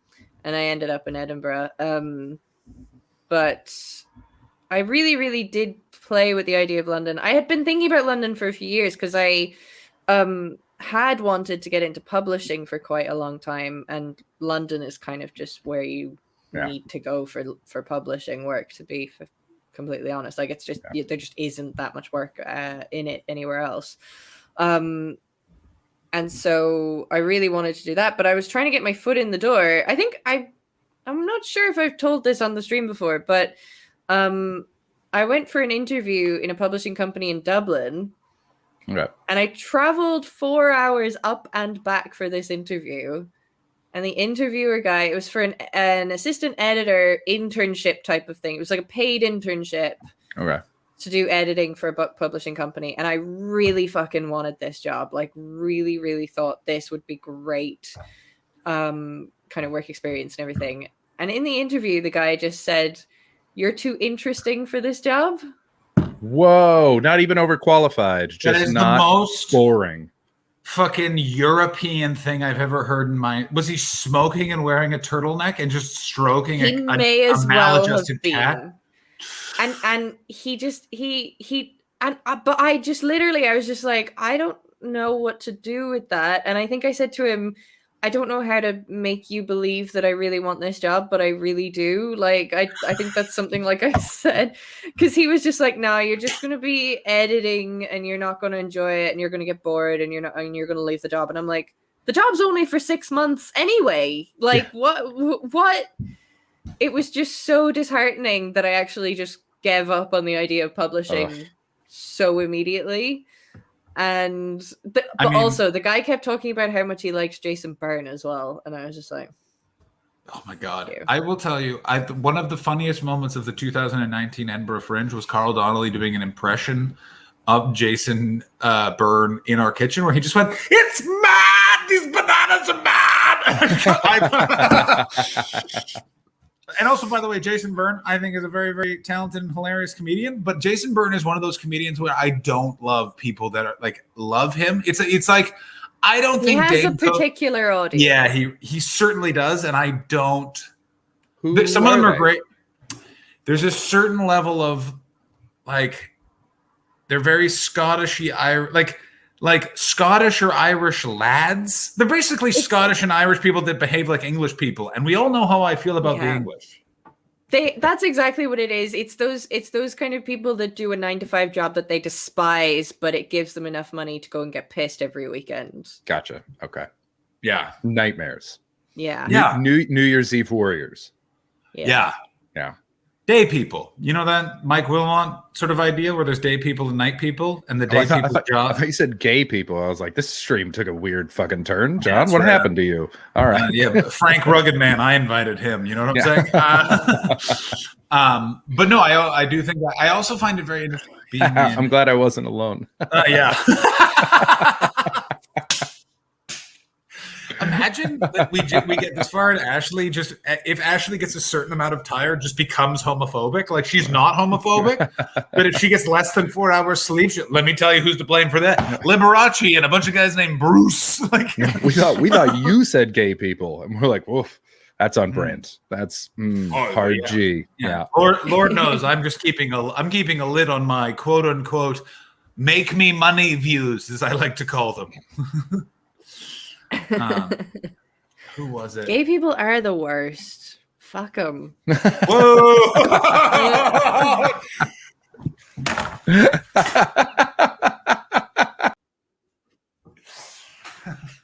And I ended up in Edinburgh. But I really, really did play with the idea of London. I had been thinking about London for a few years because I had wanted to get into publishing for quite a long time. And London is kind of just where you need to go for publishing work, to be completely honest. Like, it's just there just isn't that much work in it anywhere else. And so I really wanted to do that, but I was trying to get my foot in the door. I think I'm not sure if I've told this on the stream before, but I went for an interview in a publishing company in Dublin. Okay. And I traveled 4 hours up and back for this interview. And the interviewer guy, it was for an assistant editor internship type of thing. It was like a paid internship to do editing for a book publishing company. And I really fucking wanted this job. Like, really, really thought this would be great kind of work experience and everything. And in the interview, the guy just said, "You're too interesting for this job." Whoa, not even overqualified. Just that is not the most boring. Fucking European thing I've ever heard in my... Was he smoking and wearing a turtleneck and just stroking He a may as well have maladjusted been. cat? And but I just literally, I was just like, I don't know what to do with that. And I think I said to him, I don't know how to make you believe that I really want this job, but I really do. Like, I think that's something like I said, because he was just like, no, you're just going to be editing and you're not going to enjoy it and you're going to get bored and you're going to leave the job. And I'm like, the job's only for 6 months anyway. Like, what? It was just so disheartening that I actually just gave up on the idea of publishing so immediately. And also the guy kept talking about how much he likes Jason Byrne as well, and I was just like, oh my god. I will tell you, one of the funniest moments of the 2019 Edinburgh Fringe was Carl Donnelly doing an impression of Jason Byrne in our kitchen, where he just went, "It's mad, these bananas are mad." And also, by the way, Jason Byrne, I think, is a very, very talented and hilarious comedian. But Jason Byrne is one of those comedians where I don't love people that are like love him. It's like, I don't think he has a particular audience. Yeah, he certainly does, and I don't. Some of them are great. There's a certain level of like, they're very Scottish-y, like Scottish or Irish lads. They're basically Scottish and Irish people that behave like English people. And we all know how I feel about the English. That's exactly what it is. It's those kind of people that do a 9-to-5 job that they despise, but it gives them enough money to go and get pissed every weekend. Gotcha. Okay. Yeah. Nightmares. Yeah. New Year's Eve warriors. Yeah. Day people. You know that Mike Wilmot sort of idea where there's day people and night people, and the day I people's thought job. you said gay people. I was like, this stream took a weird fucking turn. John, that's what right. happened to you? All right. Yeah, Frank Rugged Man. I invited him. You know what I'm saying? But no, I do think that. I also find it very interesting. Being I'm glad I wasn't alone. Yeah. Imagine that we get this far and Ashley if Ashley gets a certain amount of tired, just becomes homophobic. Like she's not homophobic, but if she gets less than 4 hours sleep, let me tell you who's to blame for that. Liberace and a bunch of guys named Bruce. Like we thought you said gay people, and we're like, woof, that's on brand. That's hard yeah. G. Yeah. Lord knows I'm just keeping a lid on my quote unquote make me money views, as I like to call them. Who was it? Gay people are the worst. Fuck them. Whoa!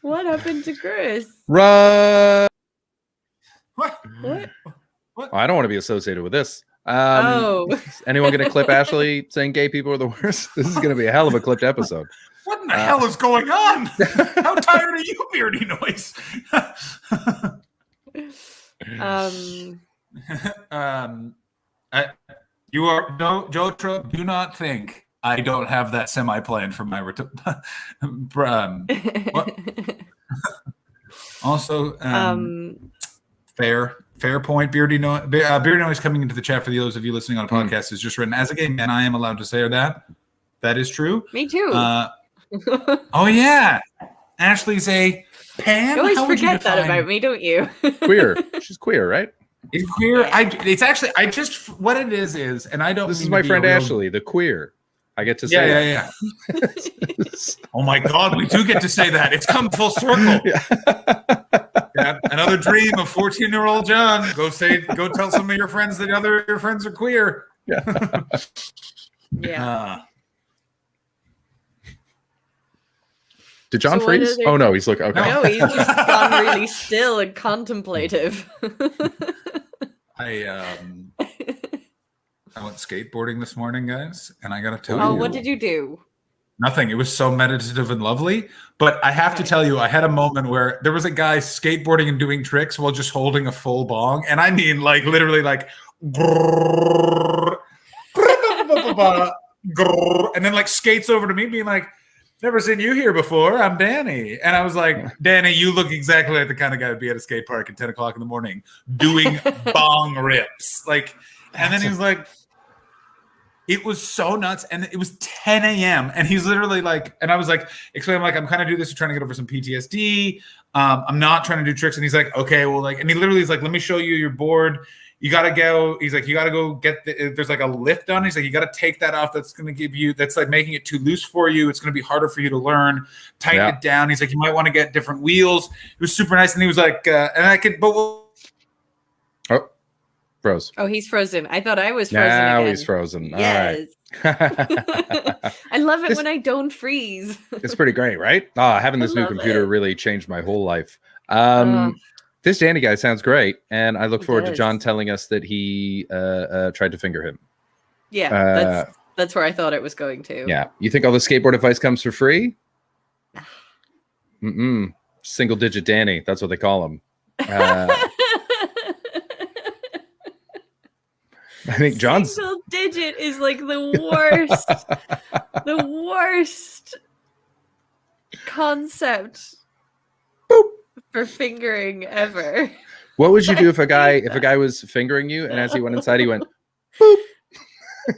What happened to Chris? Run. What? I don't want to be associated with this. Oh. Anyone going to clip Ashley saying gay people are the worst? This is going to be a hell of a clipped episode. What in the hell is going on? How tired are you, Beardy Noise? You are no Jotra. Do not think I don't have that semi-plane for my Also, fair point. Beardy Noise coming into the chat for those of you listening on a podcast is just written as a gay man. I am allowed to say that. That is true. Me too. Oh yeah, Ashley's a pan. You always forget that about me, don't you? Queer. She's queer, right? It's queer. It's actually what it is, and I don't. This is my friend Ashley, the queer. I get to say yeah. Oh my God, we do get to say that. It's come full circle. Yeah, another dream of 14-year-old John. Go tell some of your friends that your friends are queer. Yeah. Did John freeze? Oh no, he's looking. Okay. No, he's just gone really still and contemplative. I went skateboarding this morning, guys, and I gotta tell you. Oh, what did you do? Nothing. It was so meditative and lovely. But I have to tell you, I had a moment where there was a guy skateboarding and doing tricks while just holding a full bong, and I mean, like literally, like, and then like skates over to me, being like, "Never seen you here before. I'm Danny." And I was like, "Danny, you look exactly like the kind of guy who'd be at a skate park at 10 o'clock in the morning doing bong rips." Like, and then he was like, it was so nuts. And it was 10 a.m. And he's literally like, and I was like, explaining, like, I'm kind of doing this to trying to get over some PTSD. I'm not trying to do tricks. And he's like, okay, well, like, and he literally is like, let me show you your board. You got to go. He's like, you got to go get there's like a lift on. He's like, you got to take that off. That's going to give you, that's like making it too loose for you. It's going to be harder for you to learn. Tighten it down. He's like, you might want to get different wheels. It was super nice. And he was like, and I could, but froze. Oh, he's frozen. I thought I was frozen. Now again. he's frozen. Yes. All right. I love it when I don't freeze. It's pretty great, right? Having this new computer really changed my whole life. This Danny guy sounds great, and I look forward to John telling us that he tried to finger him. Yeah, that's where I thought it was going to. Yeah. You think all the skateboard advice comes for free? Single digit Danny. That's what they call him. I think John's single digit is like the worst, the worst concept for fingering ever. What would you do if a guy was fingering you, and as he went inside, he went, boop?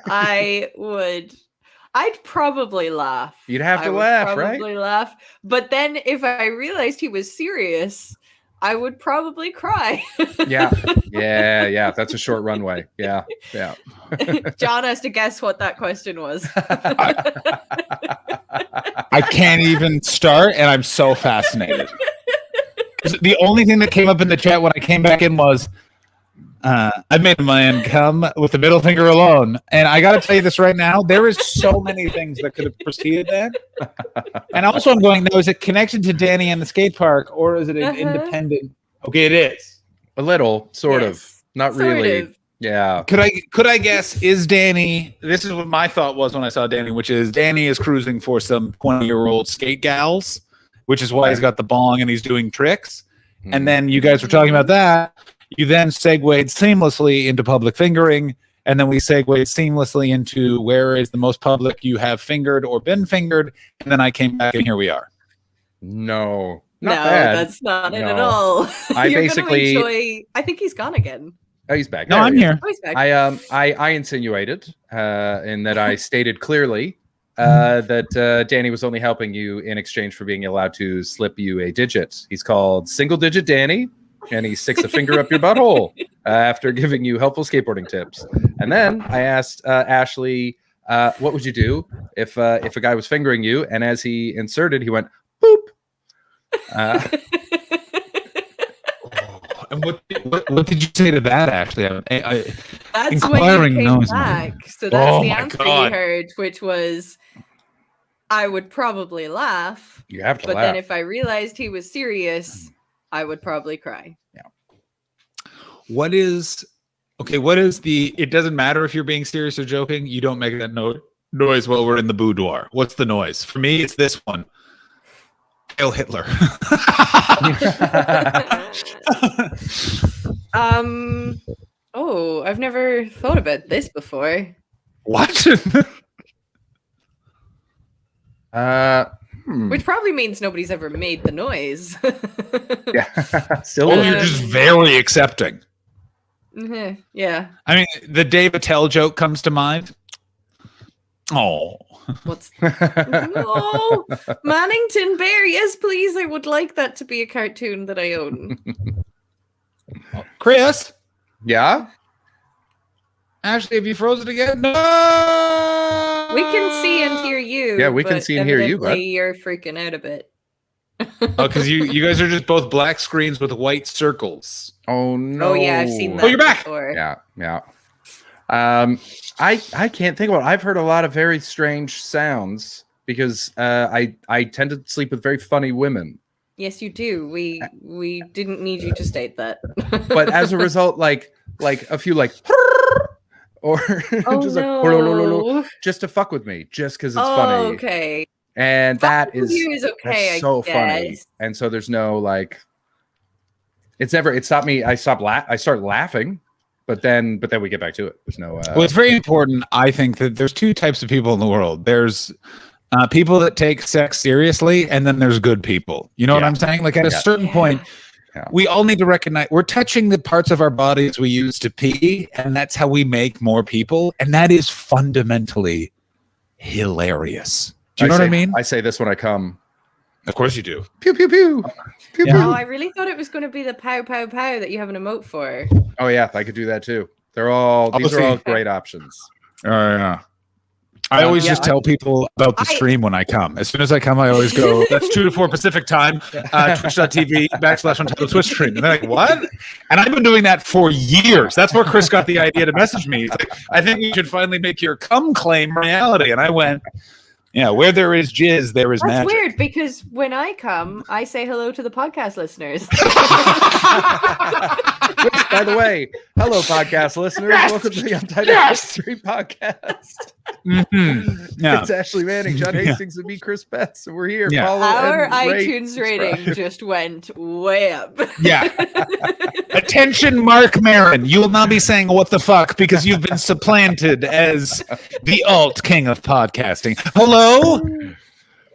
I'd probably laugh. You'd have to laugh, right? Probably laugh. But then if I realized he was serious, I would probably cry. Yeah. That's a short runway. Yeah. John has to guess what that question was. I can't even start, and I'm so fascinated. The only thing that came up in the chat when I came back in was, I made a man come with the middle finger alone. And I got to tell you this right now. There is so many things that could have preceded that. And also I'm going, now, is it connected to Danny and the skate park or is it an independent? Okay, it is. A little, sort of. Not Sort really. of. Yeah. Could I guess, is Danny, this is what my thought was when I saw Danny, which is Danny is cruising for some 20-year-old skate gals, which is why he's got the bong and he's doing tricks. And then you guys were talking about that. You then segued seamlessly into public fingering, and then we segued seamlessly into where is the most public you have fingered or been fingered, and then I came back and here we are. No, No, not bad. that's not it at No. all. I You're basically- gonna enjoy. I think he's gone again. Oh, he's back. No, There I'm he is. here. Oh, he's back. I insinuated in that I stated clearly that Danny was only helping you in exchange for being allowed to slip you a digit. He's called Single Digit Danny, and he sticks a finger up your butthole after giving you helpful skateboarding tips. And then I asked Ashley, what would you do if a guy was fingering you? And as he inserted, he went, boop. And what did you say to that, Ashley? That's inquiring when you came nose. back. So that's Oh the my answer God. you heard, which was, I would probably laugh. You have to but laugh. then if I realized he was serious, I would probably cry. What is the, it doesn't matter if you're being serious or joking, you don't make that noise while we're in the boudoir. What's the noise? For me, it's this one. Hail Hitler. Oh, I've never thought about this before. What? Which probably means nobody's ever made the noise. Yeah. Still, Oh, you're just very accepting. Mhm, yeah. I mean, the Dave Attell joke comes to mind. Oh. What's no Mannington Bear? Yes, please. I would like that to be a cartoon that I own. Chris? Yeah? Ashley, have you frozen again? No! We can see and hear you. Yeah, we can but see and hear you, bud. evidently You're freaking out a bit. Oh, because you guys are just both black screens with white circles. Oh no. Oh yeah, I've seen that. Oh, you're back. Before. Yeah, yeah. I can't think about it. I've heard a lot of very strange sounds because I tend to sleep with very funny women. Yes, you do. We didn't need you to state that. But as a result, like a few like or Oh, just no. like just to fuck with me, just because it's Oh, funny. okay. And that with is, you is okay, that's I so funny. guess. And so there's no like it stopped me. I start laughing, but then we get back to it. There's no Well, it's very important, I think, that there's two types of people in the world. There's people that take sex seriously, and then there's good people. You know what I'm saying? Like at a certain point, we all need to recognize we're touching the parts of our bodies we use to pee, and that's how we make more people. And that is fundamentally hilarious. Do you know what I mean? I say this when I come. Of course you do. Pew pew pew. Pew, Oh, pew. I really thought it was going to be the pow pow pow that you have an emote for. Oh yeah, I could do that too. These are all great options. Oh yeah. I always just tell people about the stream when I come. As soon as I come, I always go, that's 2 to 4 Pacific time, twitch.tv/Untitled Twitch stream. And they're like, what? And I've been doing that for years. That's where Chris got the idea to message me. He's like, I think you should finally make your come claim reality. And I went, yeah, where there is jizz, there is That's magic. weird because when I come, I say hello to the podcast listeners. Which, by the way, hello, podcast listeners. Welcome to the Untitled History Podcast. Yeah. It's Ashley Manning, John Hastings, and me, Chris Betts. And we're here. Yeah. Follow Our and rate, iTunes rating subscribe. just went way up. Yeah. Attention, Mark Maron. You will now be saying what the fuck because you've been supplanted as the alt king of podcasting. Hello?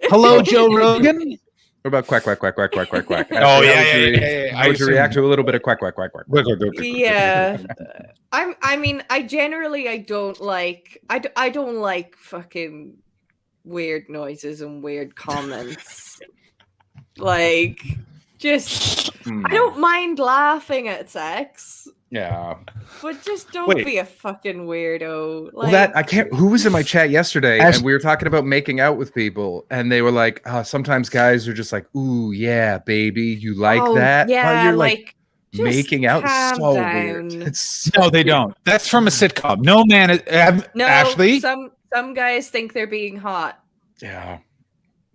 Hello, Joe Rogan? What about quack, quack, quack, quack, quack, quack, quack? Oh, Ashley, yeah. How would you react to a little bit of quack, quack, quack, quack? Yeah. I mean, I don't like I don't like fucking weird noises and weird comments. Like just I don't mind laughing at sex. Yeah. But just don't Wait. be a fucking weirdo. Like, Well, that I can't. Who was in my chat yesterday, Ash- and we were talking about making out with people, and they were like, "Sometimes guys are just like, ooh, yeah, baby, you like oh, that." Yeah, Well, you're like Just making out is calm so down. weird. It's No, they don't. That's from a sitcom. No man, No, Ashley. some guys think they're being hot. yeah,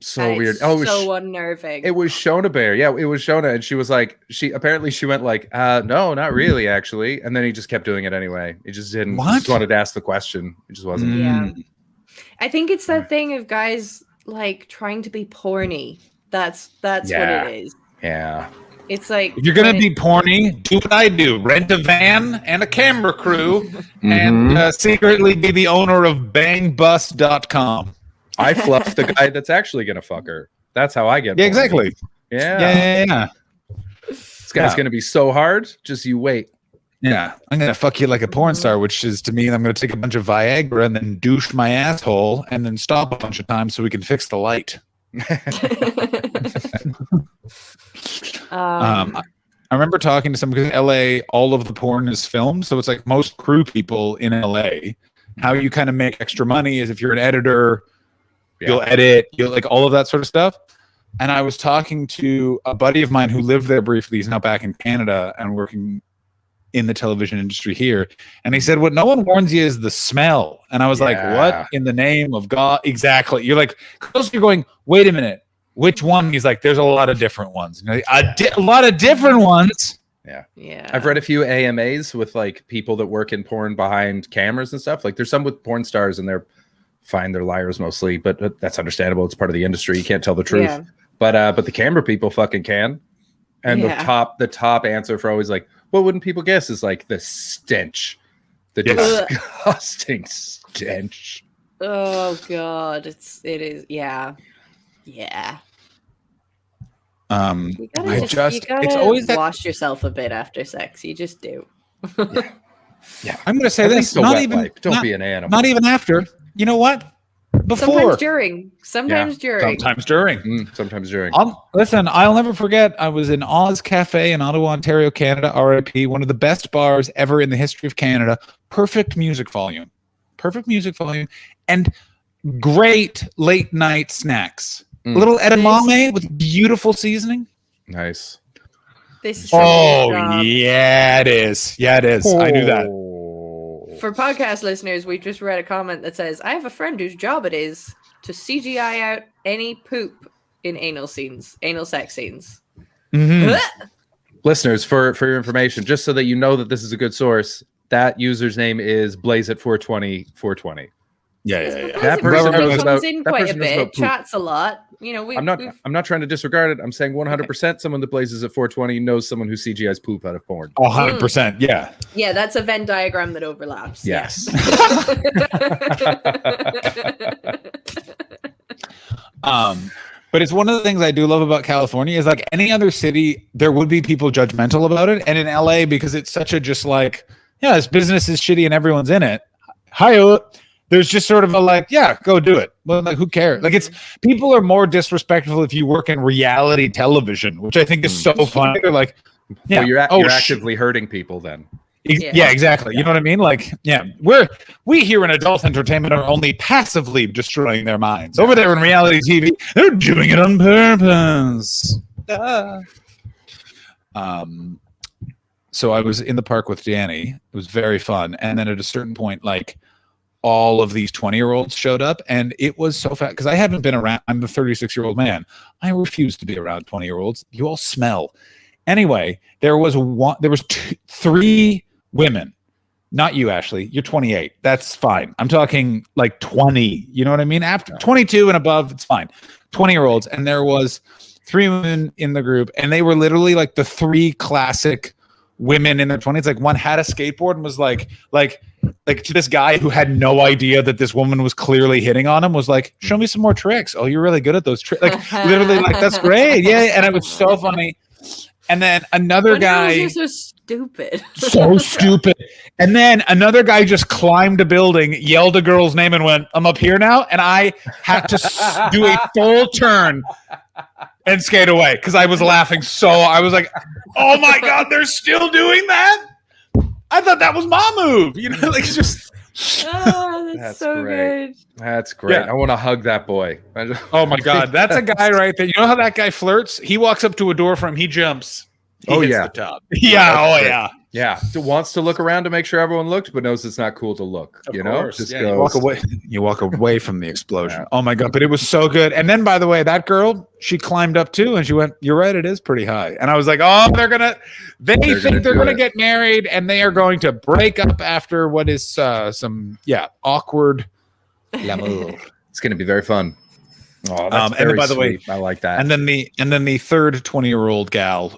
so And weird. it's Oh, it was so unnerving. it was Shona Bear. Yeah, it was Shona, and she was like, she went like, no, not really, actually. And then he just kept doing it anyway. He just didn't. He just wanted to ask the question. It just wasn't. Yeah. I think it's that thing of guys like trying to be porny. That's what Yeah. it is. Yeah. It's like If you're gonna when be porny, do what I do: rent a van and a camera crew, and secretly be the owner of bangbus.com. I fluff the guy that's actually gonna fuck her. That's how I get. Yeah, porn. exactly. Yeah. This guy's gonna be so hard. Just you wait. Yeah, I'm gonna fuck you like a porn star, which is to me, I'm gonna take a bunch of Viagra and then douche my asshole and then stop a bunch of times so we can fix the light. I remember talking to someone because in LA, all of the porn is filmed, so it's like most crew people in LA. How you kind of make extra money is if you're an editor, you'll edit, you'll like all of that sort of stuff. And I was talking to a buddy of mine who lived there briefly. He's now back in Canada and working in the television industry here. And he said, what no one warns you is the smell. And I was like, what in the name of God? Exactly. You're like, close, you're going, wait a minute. Which one? He's like, there's a lot of different ones. You know, a lot of different ones. Yeah. I've read a few AMAs with like people that work in porn behind cameras and stuff. Like there's some with porn stars and they're fine. They're liars mostly, but that's understandable. It's part of the industry. You can't tell the truth. Yeah. But the camera people fucking can. And Yeah. the top answer for always like, what wouldn't people guess is like the stench, the Yes. disgusting stench. Oh God, it is. Yeah. You gotta you gotta it's always that. wash yourself a bit after sex. You just do. Yeah, I'm gonna say At this. least the Not wet even. wipe. Don't not- be an animal. Not even after. You know what? Before. Sometimes during. Sometimes during. Sometimes during. Sometimes during. Listen, I'll never forget. I was in Oz Cafe in Ottawa, Ontario, Canada. RIP. One of the best bars ever in the history of Canada. Perfect music volume. And great late night snacks. A little edamame with beautiful seasoning. Nice. This is Oh somebody's job. yeah, it is. Yeah, it is. I knew that. For podcast listeners, we just read a comment that says, I have a friend whose job it is to CGI out any poop in anal sex scenes. Listeners, for your information, just so that you know that this is a good source, that user's name is Blaze at 420. Yeah. That person knows comes about in that quite a person knows bit, about poop. chats a lot. You know, I'm not trying to disregard it. I'm saying 100% someone that blazes at 420 knows someone who CGI's poop out of porn. 100%. Yeah. Yeah, that's a Venn diagram that overlaps. Yes. But it's one of the things I do love about California is like any other city, there would be people judgmental about it. And in LA, because it's such a just like, yeah, this business is shitty and everyone's in it. There's just sort of a like, yeah, go do it. Well, like, who cares? Like, it's people are more disrespectful if you work in reality television, which I think is so funny. They're like, yeah, well, you're oh, actively hurting people then. Yeah, exactly. You know what I mean? Like, yeah, we here in adult entertainment are only passively destroying their minds. Over there in reality TV, they're doing it on purpose. So I was in the park with Danny. It was very fun. And then at a certain point, like all of these 20-year-olds showed up, and it was so fast because I haven't been around. I'm a 36-year-old man. I refuse to be around 20-year-olds. You all smell. Anyway, there was three women, not you, Ashley. You're 28. That's fine. I'm talking like 20. You know what I mean? After 22 and above, it's fine. 20-year-olds, and there was three women in the group, and they were literally like the three classic women in their 20s. Like one had a skateboard and was like to this guy who had no idea that this woman was clearly hitting on him, was like, show me some more tricks. Oh, you're really good at those tricks. Like literally, like, that's great. Yeah, and it was so funny. And then another guy, you're so stupid. so stupid. And then another guy just climbed a building, yelled a girl's name, and went, "I'm up here now." And I had to do a full turn and skate away because I was laughing. So I was like, "Oh my god, they're still doing that!" I thought that was my move. You know, like just. Oh, that's so great. good. That's great. Yeah. I want to hug that boy. Oh my god, that's a guy right there. You know how that guy flirts? He walks up to a door for him, he jumps. Oh hits yeah, the top. Yeah, That's oh great. yeah. Yeah, wants to look around to make sure everyone looked, but knows it's not cool to look. Of You know, course. just Yeah, goes. you walk away. You walk away from the explosion. Oh my god! But it was so good. And then, by the way, that girl, she climbed up too, and she went, "You're right. It is pretty high." And I was like, "Oh, they think they're gonna get married, and they are going to break up after what is some awkward l'amour." It's going to be very fun. Oh, that's And then, very by the way, sweet. I like that. And then the third 20-year-old gal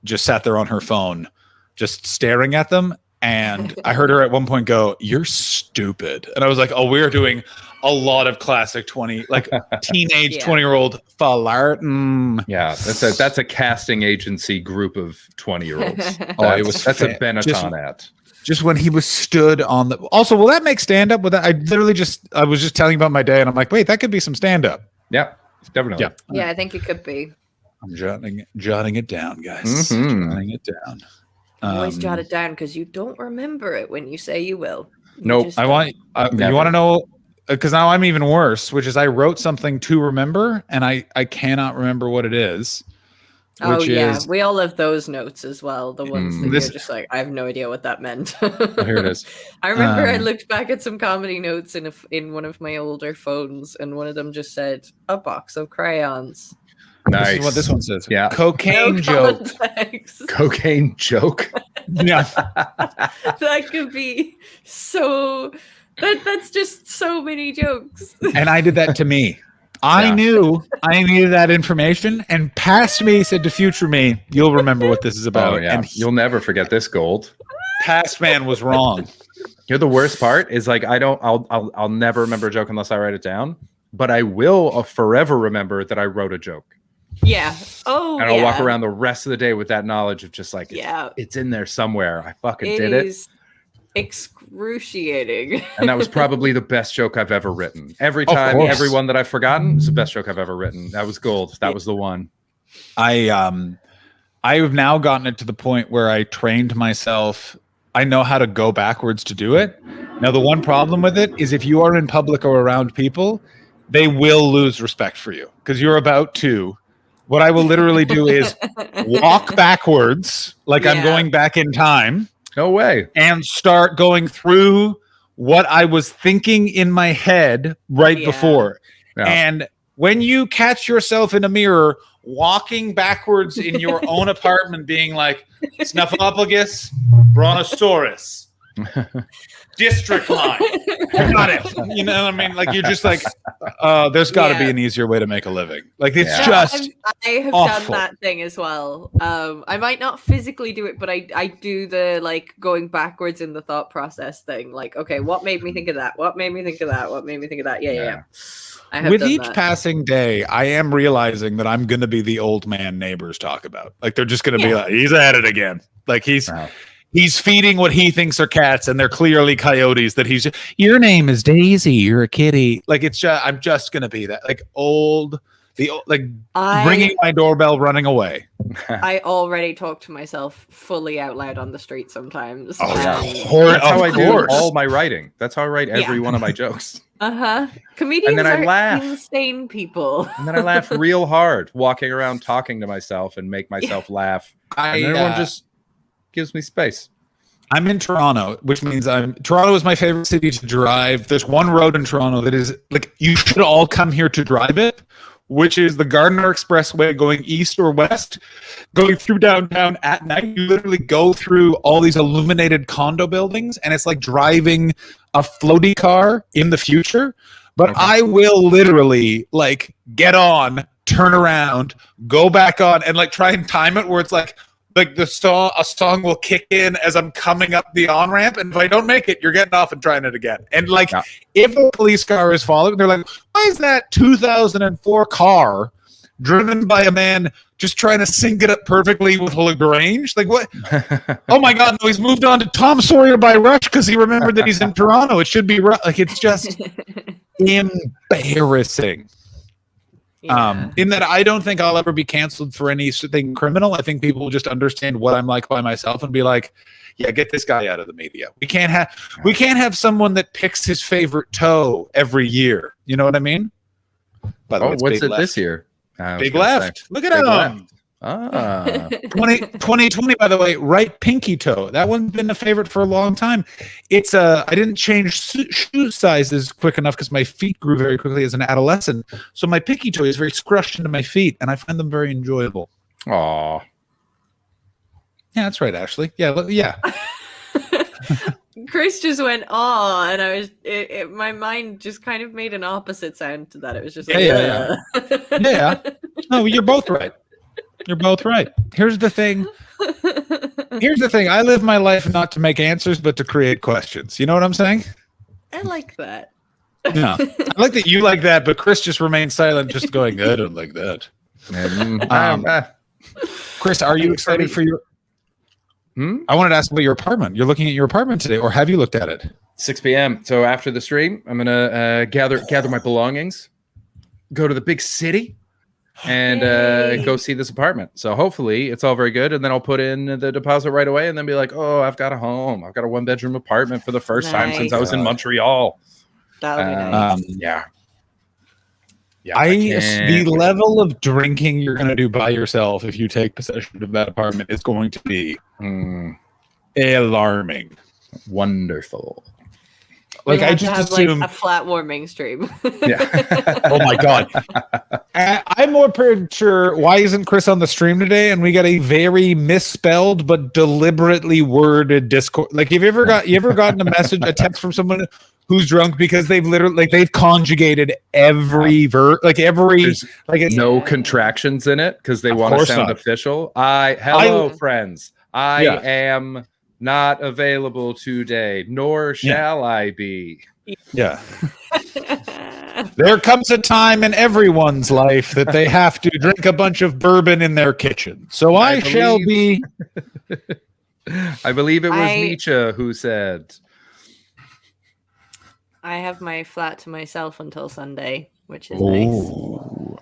just sat there on her phone, just staring at them. And I heard her at one point go, "You're stupid." And I was like, "Oh, we're doing a lot of classic teenage 20-year-old flirting." Yeah, that's a casting agency group of 20-year-olds. It was that's a Benetton at. Just when he was stood on the. Also, will that make stand up? With that, I was just telling you about my day, and I'm like, wait, that could be some stand up. Yeah, definitely. Yeah, Yeah, I think it could be. I'm jotting it down, guys. Mhm. Jotting it down. Always jot it down because you don't remember it when you say you will. Nope. You want to know? Because now I'm even worse, which is I wrote something to remember, and I cannot remember what it is. Oh which yeah, is, we all have those notes as well. The ones that This- you're just like, I have no idea what that meant. here it is. I remember I looked back at some comedy notes in one of my older phones, and one of them just said a box of crayons. Nice. This is what this one says. Yeah. Cocaine No joke. context. Cocaine joke. Yeah. That could be so. That's just so many jokes. And I did that to me. I knew I needed that information, and past me said to future me, "You'll remember what this is about." Oh yeah, And you'll never forget this gold. past man was wrong. You're the worst part is like I'll never remember a joke unless I write it down, but I will forever remember that I wrote a joke. Yeah. Oh. And I'll walk around the rest of the day with that knowledge of just like it's in there somewhere. I fucking did it. Is excruciating. And that was probably the best joke I've ever written. Every time, every one that I've forgotten is the best joke I've ever written. That was gold. That was the one. I've now gotten it to the point where I trained myself. I know how to go backwards to do it. Now, the one problem with it is if you are in public or around people, they will lose respect for you because you're about to. What I will literally do is walk backwards like I'm going back in time. No way. And start going through what I was thinking in my head right before. Yeah. And when you catch yourself in a mirror walking backwards in your own apartment being like Snuffleupagus, Brontosaurus, District Line, I got it. You know what I mean? Like you're just like, there's got to be an easier way to make a living. Like it's just I have awful. done that thing as well. I might not physically do it, but I do the like going backwards in the thought process thing. Like, okay, what made me think of that? What made me think of that? What made me think of that? Yeah. I have With done each that. passing day, I am realizing that I'm going to be the old man neighbors talk about. Like they're just going to be like, he's at it again. Like he's feeding what he thinks are cats, and they're clearly coyotes. That he's your name is Daisy. You're a kitty. Like it's just I'm just going to be that like ringing my doorbell, running away. I already talk to myself fully out loud on the street sometimes. Oh, yeah. That's how I do all my writing. That's how I write every one of my jokes. Comedians then I are laugh. insane people. And then I laugh real hard walking around talking to myself and make myself laugh. And everyone just gives me space. I'm in Toronto, which means Toronto is my favorite city to drive. There's one road in Toronto that is like you should all come here to drive it, which is the Gardiner Expressway going east or west, going through downtown at night. You literally go through all these illuminated condo buildings, and it's like driving a floaty car in the future. But I will literally like get on, turn around, go back on, and like try and time it where it's like a song will kick in as I'm coming up the on ramp, and if I don't make it, you're getting off and trying it again. And like, if a police car is following, they're like, "Why is that 2004 car driven by a man just trying to sync it up perfectly with Lagrange? Like what? Oh my God, no, he's moved on to Tom Sawyer by Rush because he remembered that he's in Toronto. It should be like it's just embarrassing." In that I don't think I'll ever be canceled for anything criminal. I think people will just understand what I'm like by myself and be like, yeah, get this guy out of the media. We can't have someone that picks his favorite toe every year. You know what I mean? By the way, it's what's Big it Left. this year? Big Left. Look at him. Ah. 2020, by the way, right pinky toe. That one's been a favorite for a long time. It's I didn't change shoe sizes quick enough because my feet grew very quickly as an adolescent. So my pinky toe is very scrushed into my feet, and I find them very enjoyable. Aw. Yeah, that's right, Ashley. Yeah, yeah. Chris just went, "Oh," and I was, my mind just kind of made an opposite sound to that. It was just like, yeah. No, you're both right. You're both right. Here's the thing. I live my life not to make answers, but to create questions. You know what I'm saying? I like that. Yeah. I like that you like that, but Chris just remained silent, just going, I don't like that. Chris, are you excited for your... I wanted to ask about your apartment. You're looking at your apartment today, or have you looked at it? 6 p.m. So after the stream, I'm gonna gather my belongings, go to the big city, and go see this apartment. So hopefully it's all very good, and then I'll put in the deposit right away, and then be like, "Oh, I've got a home. I've got a 1-bedroom apartment for the first time since I was in Montreal." That would be nice. Yeah. The level of drinking you're going to do by yourself if you take possession of that apartment is going to be alarming. Wonderful. Like, I have just to have assume like a flat warming stream. Oh my god! I'm more sure. Why isn't Chris on the stream today? And we got a very misspelled but deliberately worded Discord. Like, have you ever gotten a message, a text from someone who's drunk because they've literally they've conjugated every There's no contractions in it because they want to sound official. Hello, friends. I am not available today, nor shall I be. Yeah. There comes a time in everyone's life that they have to drink a bunch of bourbon in their kitchen. So I shall be. I believe it was Nietzsche who said, I have my flat to myself until Sunday, which is nice.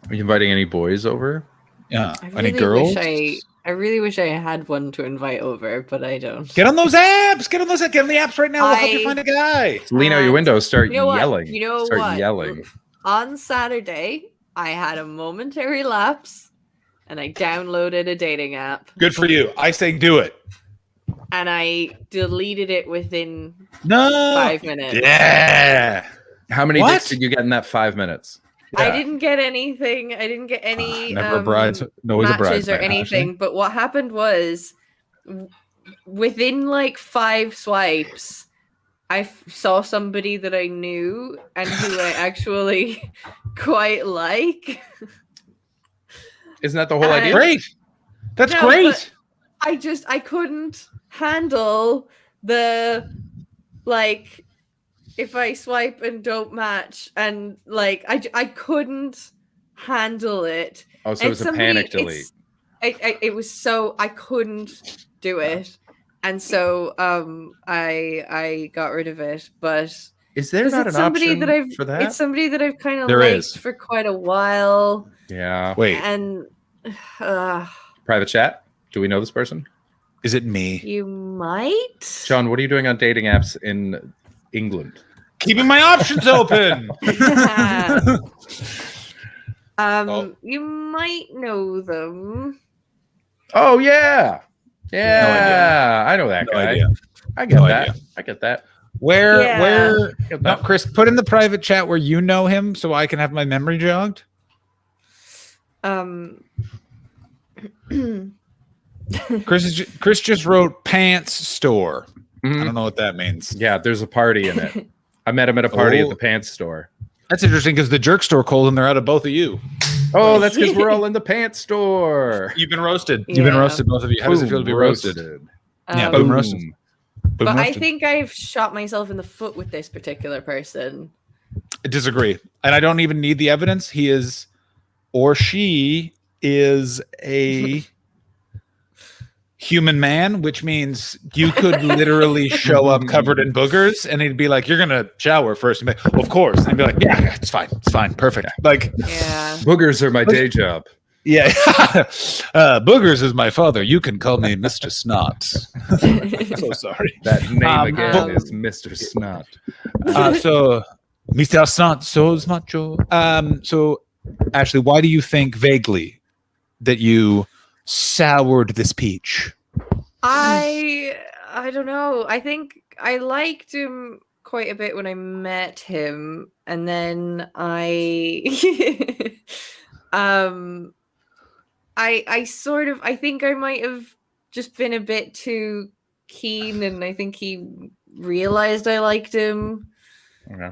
Are you inviting any boys over? Yeah. Any girls? I really wish I had one to invite over, but I don't. Get on those apps. Get on the apps right now. We'll help you find a guy. Lean out your window. Start yelling. You know start what? yelling. On Saturday, I had a momentary lapse, and I downloaded a dating app. Good for you. I say do it. And I deleted it within 5 minutes. Yeah. How many dicks did you get in that 5 minutes? I didn't get anything. I didn't get any never a bride, always a matches bride, or anything. But what happened was, within like 5 swipes, I saw somebody that I knew and who I actually quite like. Isn't that the whole idea? Great. That's No, great. but I couldn't handle the like if I swipe and don't match, and like I couldn't handle it. Oh, so it was a panic delete. It was so I couldn't do it, and so I got rid of it. But is there not an option for that? It's somebody that I've kind of There liked is. for quite a while. Yeah. Wait. And Private chat? Do we know this person? Is it me? You might. John, what are you doing on dating apps in England? Keeping my options open. You might know them. Oh yeah. Yeah. I know that guy. idea. I get No that. idea. I get that. Where no, Chris, put in the private chat where you know him so I can have my memory jogged. Chris just wrote pants store. I don't know what that means. Yeah, there's a party in it. I met him at a party at the pants store. That's interesting because the jerk store cold and they're out of both of you. Oh, that's because we're all in the pants store. You've been roasted. You've been roasted, both of you. How does it feel to be roasted? Yeah, boom roasted. But I think I've shot myself in the foot with this particular person. I disagree. And I don't even need the evidence. He is, or she is a human man, which means you could literally show up covered in boogers and he'd be like, you're going to shower first. And be like, well, of course. And he'd be like, yeah, it's fine. It's fine. Perfect. Like, yeah. Boogers are my day job. Yeah. Boogers is my father. You can call me Mr. Snot. So sorry. That name again is Mr. Snot. So, Mr. Snot, so macho. So, Ashley, why do you think vaguely that you soured this peach? I don't know. I think I liked him quite a bit when I met him, and then I I think I might have just been a bit too keen, and I think he realized I liked him. Okay.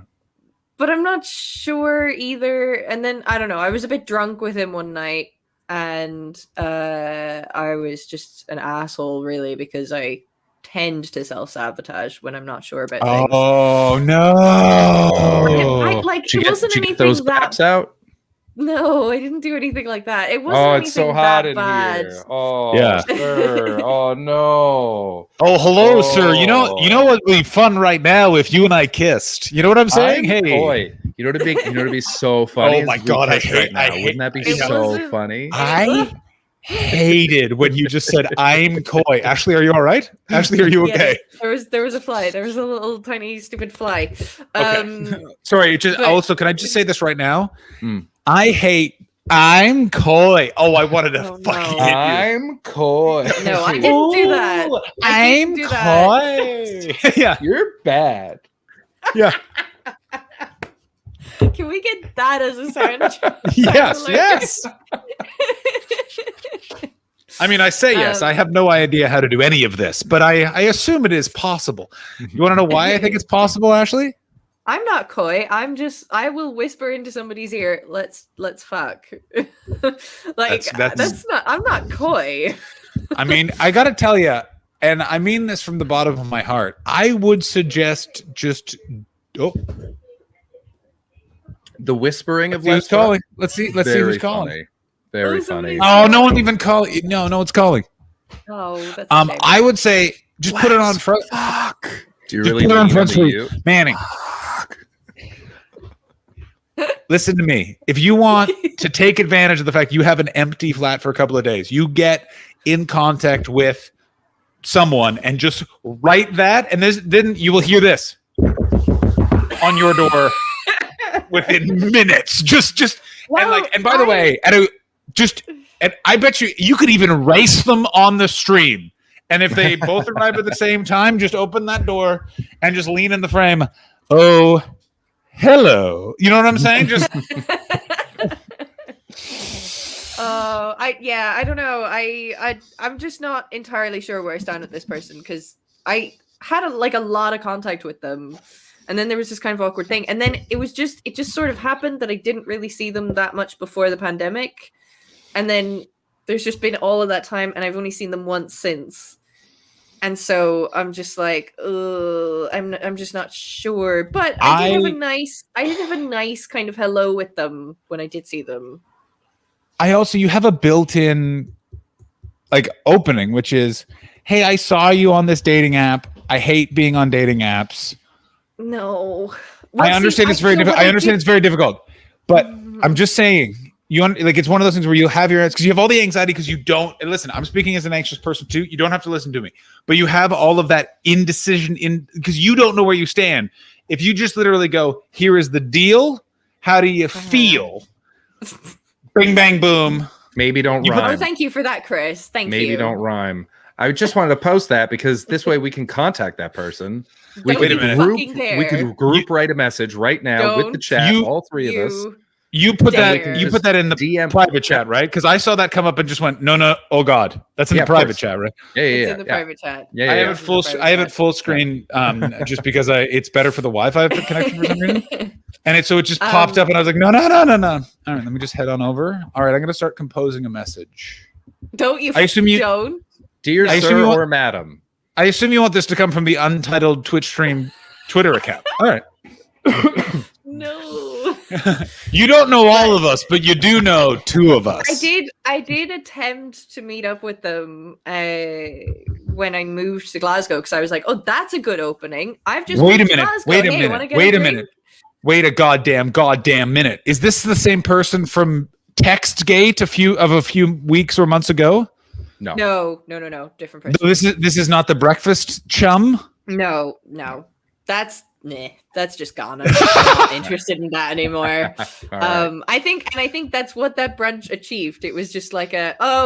But I'm not sure either. And then I don't know. I was a bit drunk with him one night, and I was just an asshole, really, because I tend to self-sabotage when I'm not sure about things. Oh no! Did you it get, wasn't did you get anything those that. baps out? No, I didn't do anything like that. It wasn't Oh, anything it's so hot that in bad. here. Oh, Yeah. sir. Oh no. Oh, hello, sir. You know what would be fun right now if you and I kissed. You know what I'm saying? I'm Hey, coy. You know what'd be so funny? Oh my is we God, I kissed hate- right now. I hate- Wouldn't that be It so wasn't- funny? I hated when you just said I'm coy. Ashley, are you all right? Ashley, are you Yeah, okay? there was a fly. There was a little tiny stupid fly. Sorry, just but- also can I just say this right now? Mm. I hate I'm coy. Oh, I wanted to fucking hit you. I'm coy. No, I didn't do that. I didn't I'm do that. coy. Yeah. You're bad. Yeah. Can we get that as a sound? Yes, sound alert? yes. I mean, I say yes. I have no idea how to do any of this, but I assume it is possible. You want to know why I think it's possible, Ashley? I'm not coy. I will whisper into somebody's ear, let's fuck. Like That's- I'm not coy. I mean, I got to tell you, and I mean this from the bottom of my heart. I would suggest just The whispering of see who's Let's Fuck? calling. Let's see Very who's calling. funny. Very funny. Oh, no one's even calling. No one's calling. Oh, that's a shame. I would say just put it on front. Fuck. Do you Just really put it on mean front to for you? Manning. Listen to me. If you want to take advantage of the fact you have an empty flat for a couple of days, you get in contact with someone and just write that, and then you will hear this on your door within minutes. And by the way, and I bet you could even race them on the stream. And if they both arrive at the same time, just open that door and just lean in the frame. Oh, hello. You know what I'm saying? Just I don't know. I'm just not entirely sure where I stand with this person, because I had a lot of contact with them, and then there was this kind of awkward thing, and then it just sort of happened that I didn't really see them that much before the pandemic, and then there's just been all of that time, and I've only seen them once since. And so I'm just like, I'm just not sure. But I did have a nice kind of hello with them when I did see them. you have a built-in opening, which is, hey, I saw you on this dating app. I hate being on dating apps. No. I understand it's very difficult. I understand it's very difficult, but I'm just saying, it's one of those things where you have your answers because you have all the anxiety because you don't. And listen, I'm speaking as an anxious person too. You don't have to listen to me, but you have all of that indecision because you don't know where you stand. If you just literally go, here is the deal. How do you feel? Bing, bang, boom. Maybe don't Oh, rhyme. thank you for that, Chris. Thank you. Maybe don't rhyme. I just wanted to post that because this way we can contact that person. We Don't can you group. fucking dare. We can group write a message right now with the Don't chat. All three of us. You put Dare. that in the DM private chat, right? Because I saw that come up and just went, no, oh God, that's in Yeah, the of private course. chat, right? It's in the private chat. Yeah, I have it full. I have it full screen, just because it's better for the Wi-Fi connection for some reason. And it just popped up, and I was like, no. All right, let me just head on over. All right, I'm gonna start composing a message. Don't you? I assume you don't. Dear I assume sir you want- or madam. I assume you want this to come from the Untitled Twitch stream Twitter account. All right. No. You don't know all of us, but you do know two of us. I did attempt to meet up with them when I moved to Glasgow, because I was like, oh, that's a good opening. I've just Wait a moved to minute. Glasgow. Wait a Hey, wanna minute. get Wait a drink? minute. Wait a goddamn minute. Is this the same person from Textgate a few weeks or months ago? No. No. Different person. This is not the breakfast chum. No. That's nah, that's just gone. I'm not interested in that anymore. All I think that's what that brunch achieved. It was just like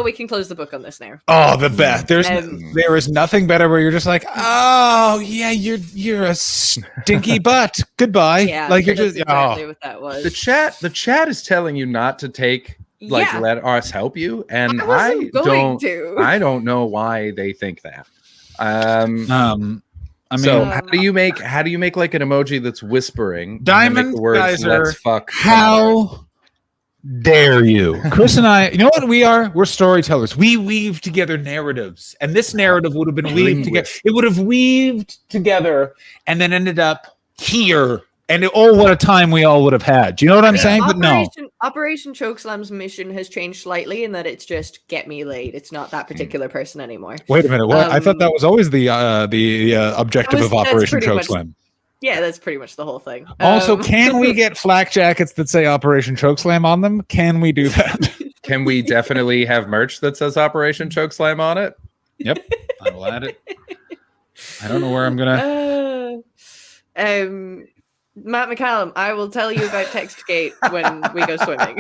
we can close the book on this now. Oh, the best. There is nothing better where you're just like, oh yeah, you're a stinky butt. Goodbye. Yeah, like you're that's just exactly what that was. The chat is telling you not to take Yeah. let us help you, and I wasn't going to. I don't know why they think that. I mean, so how do you make like an emoji that's whispering? Diamond make the words, Geyser, "Let's fuck"? How dare you? Chris and I, you know what we are? We're storytellers. We weave together narratives, and this narrative would have been weaved together. It would have weaved together and then ended up here. And what a time we all would have had. Do you know what I'm saying? But no. Operation Chokeslam's mission has changed slightly in that it's just get me laid. It's not that particular person anymore. Wait a minute. What? I thought that was always the objective of Operation Chokeslam. Yeah, that's pretty much the whole thing. Also, can we get flak jackets that say Operation Chokeslam on them? Can we do that? Can we definitely have merch that says Operation Chokeslam on it? Yep. I will add it. I don't know where I'm gonna. Matt McCallum, I will tell you about TextGate when we go swimming.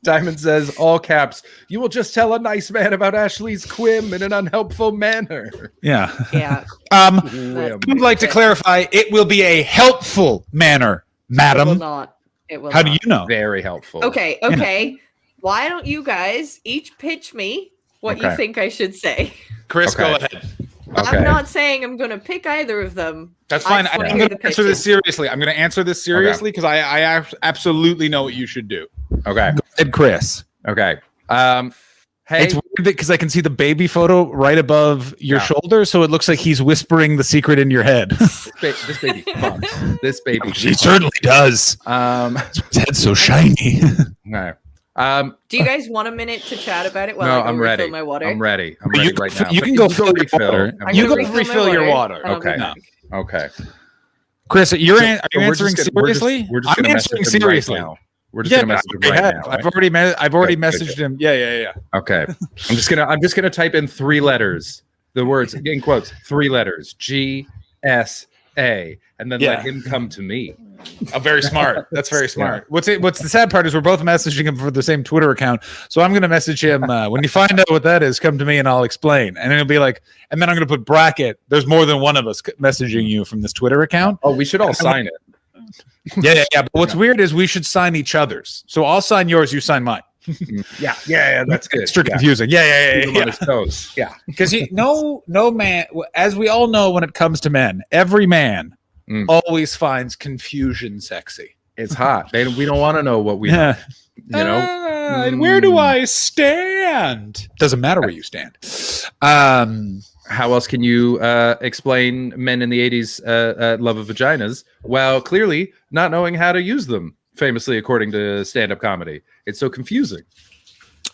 Diamond says, all caps, you will just tell a nice man about Ashley's quim in an unhelpful manner. Yeah. Yeah. I would like to clarify, it will be a helpful manner, madam. It will not. It will How not. do you know? Very helpful. Okay. Why don't you guys each pitch me what you think I should say? Chris, go ahead. I'm not saying I'm going to pick either of them. That's fine. I'm going to answer this seriously. I'm going to answer this seriously because I absolutely know what you should do. Okay. Go ahead, Chris. Okay. Hey, it's weird because I can see the baby photo right above your shoulder, so it looks like he's whispering the secret in your head. This baby fucks. This baby. He certainly does. His head's so shiny. No. Do you guys want a minute to chat about it while No, I go I'm refill ready. my water? I'm ready. I'm ready right now. You can go fill your water. You go refill your water. Okay. Okay. Chris, are you answering we're just seriously? We're just I'm gonna answering message him seriously. Right now. We're just gonna message him right now. I've already messaged him. Yeah. Okay. I'm just gonna type in 3 letters. The words in quotes, 3 letters. GSA, and then let him come to me. Oh, very smart. That's very smart. What's the sad part is we're both messaging him for the same Twitter account. So I'm going to message him when you find out what that is, come to me and I'll explain. And it'll be like, and then I'm going to put bracket. There's more than one of us messaging you from this Twitter account. Oh, we should all sign it. Yeah. But what's weird is we should sign each other's. So I'll sign yours, you sign mine. Yeah, that's good. Extra confusing. Yeah. On his toes. Yeah. Because no man, as we all know, when it comes to men, every man always finds confusion sexy. It's hot. We don't want to know what we know. You know, where do I stand? Doesn't matter where you stand. How else can you explain men in the 80s love of vaginas? Well, clearly not knowing how to use them. Famously, according to stand-up comedy, it's so confusing.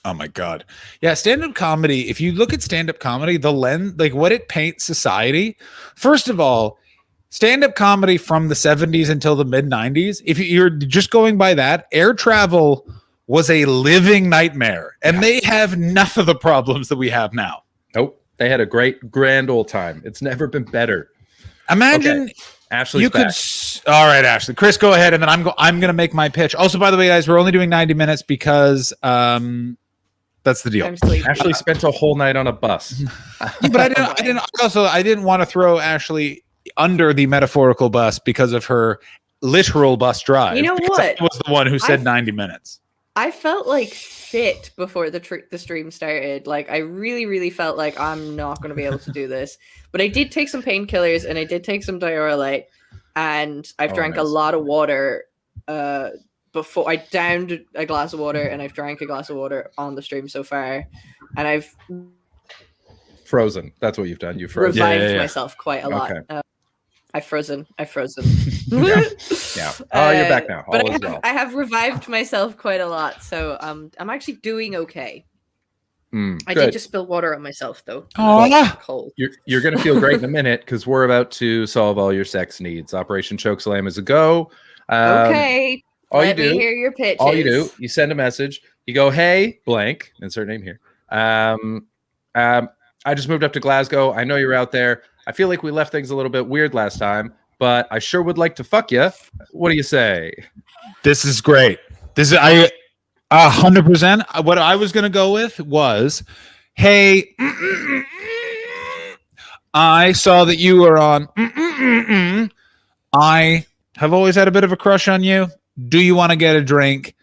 Oh my god, yeah, stand-up comedy. If you look at stand-up comedy, the lens, like what it paints society. First of all, stand-up comedy from the 70s until the mid 90s. If you're just going by that, air travel was a living nightmare, and they have none of the problems that we have now. Nope, they had a grand old time. It's never been better. Imagine. Okay. Ashley's back. All right, Ashley. Chris, go ahead, and then I'm going to make my pitch. Also, by the way, guys, we're only doing 90 minutes because that's the deal. Ashley spent a whole night on a bus. But I didn't want to throw Ashley under the metaphorical bus because of her literal bus drive. You know what? I was the one who said 90 minutes. I felt like shit before the stream started. Like I really, really felt like I'm not going to be able to do this. But I did take some painkillers and I did take some Diorolite, and I've drank a lot of water. Before I downed a glass of water, and I've drank a glass of water on the stream so far, and I've frozen. That's what you've done. You've frozen. Revived myself quite a lot. Okay. I've frozen. Yeah. Oh, you're back now. But I have revived myself quite a lot, so I'm actually doing okay. I did just spill water on myself, though. Oh, cold. You're going to feel great in a minute because we're about to solve all your sex needs. Operation Chokeslam is a go. Okay. Let me hear your pitches. All you do, you send a message. You go, hey, blank, insert name here. I just moved up to Glasgow. I know you're out there. I feel like we left things a little bit weird last time, but I sure would like to fuck you. What do you say? This is great. This is 100%. What I was going to go with was, hey, I saw that you were on. I have always had a bit of a crush on you. Do you want to get a drink?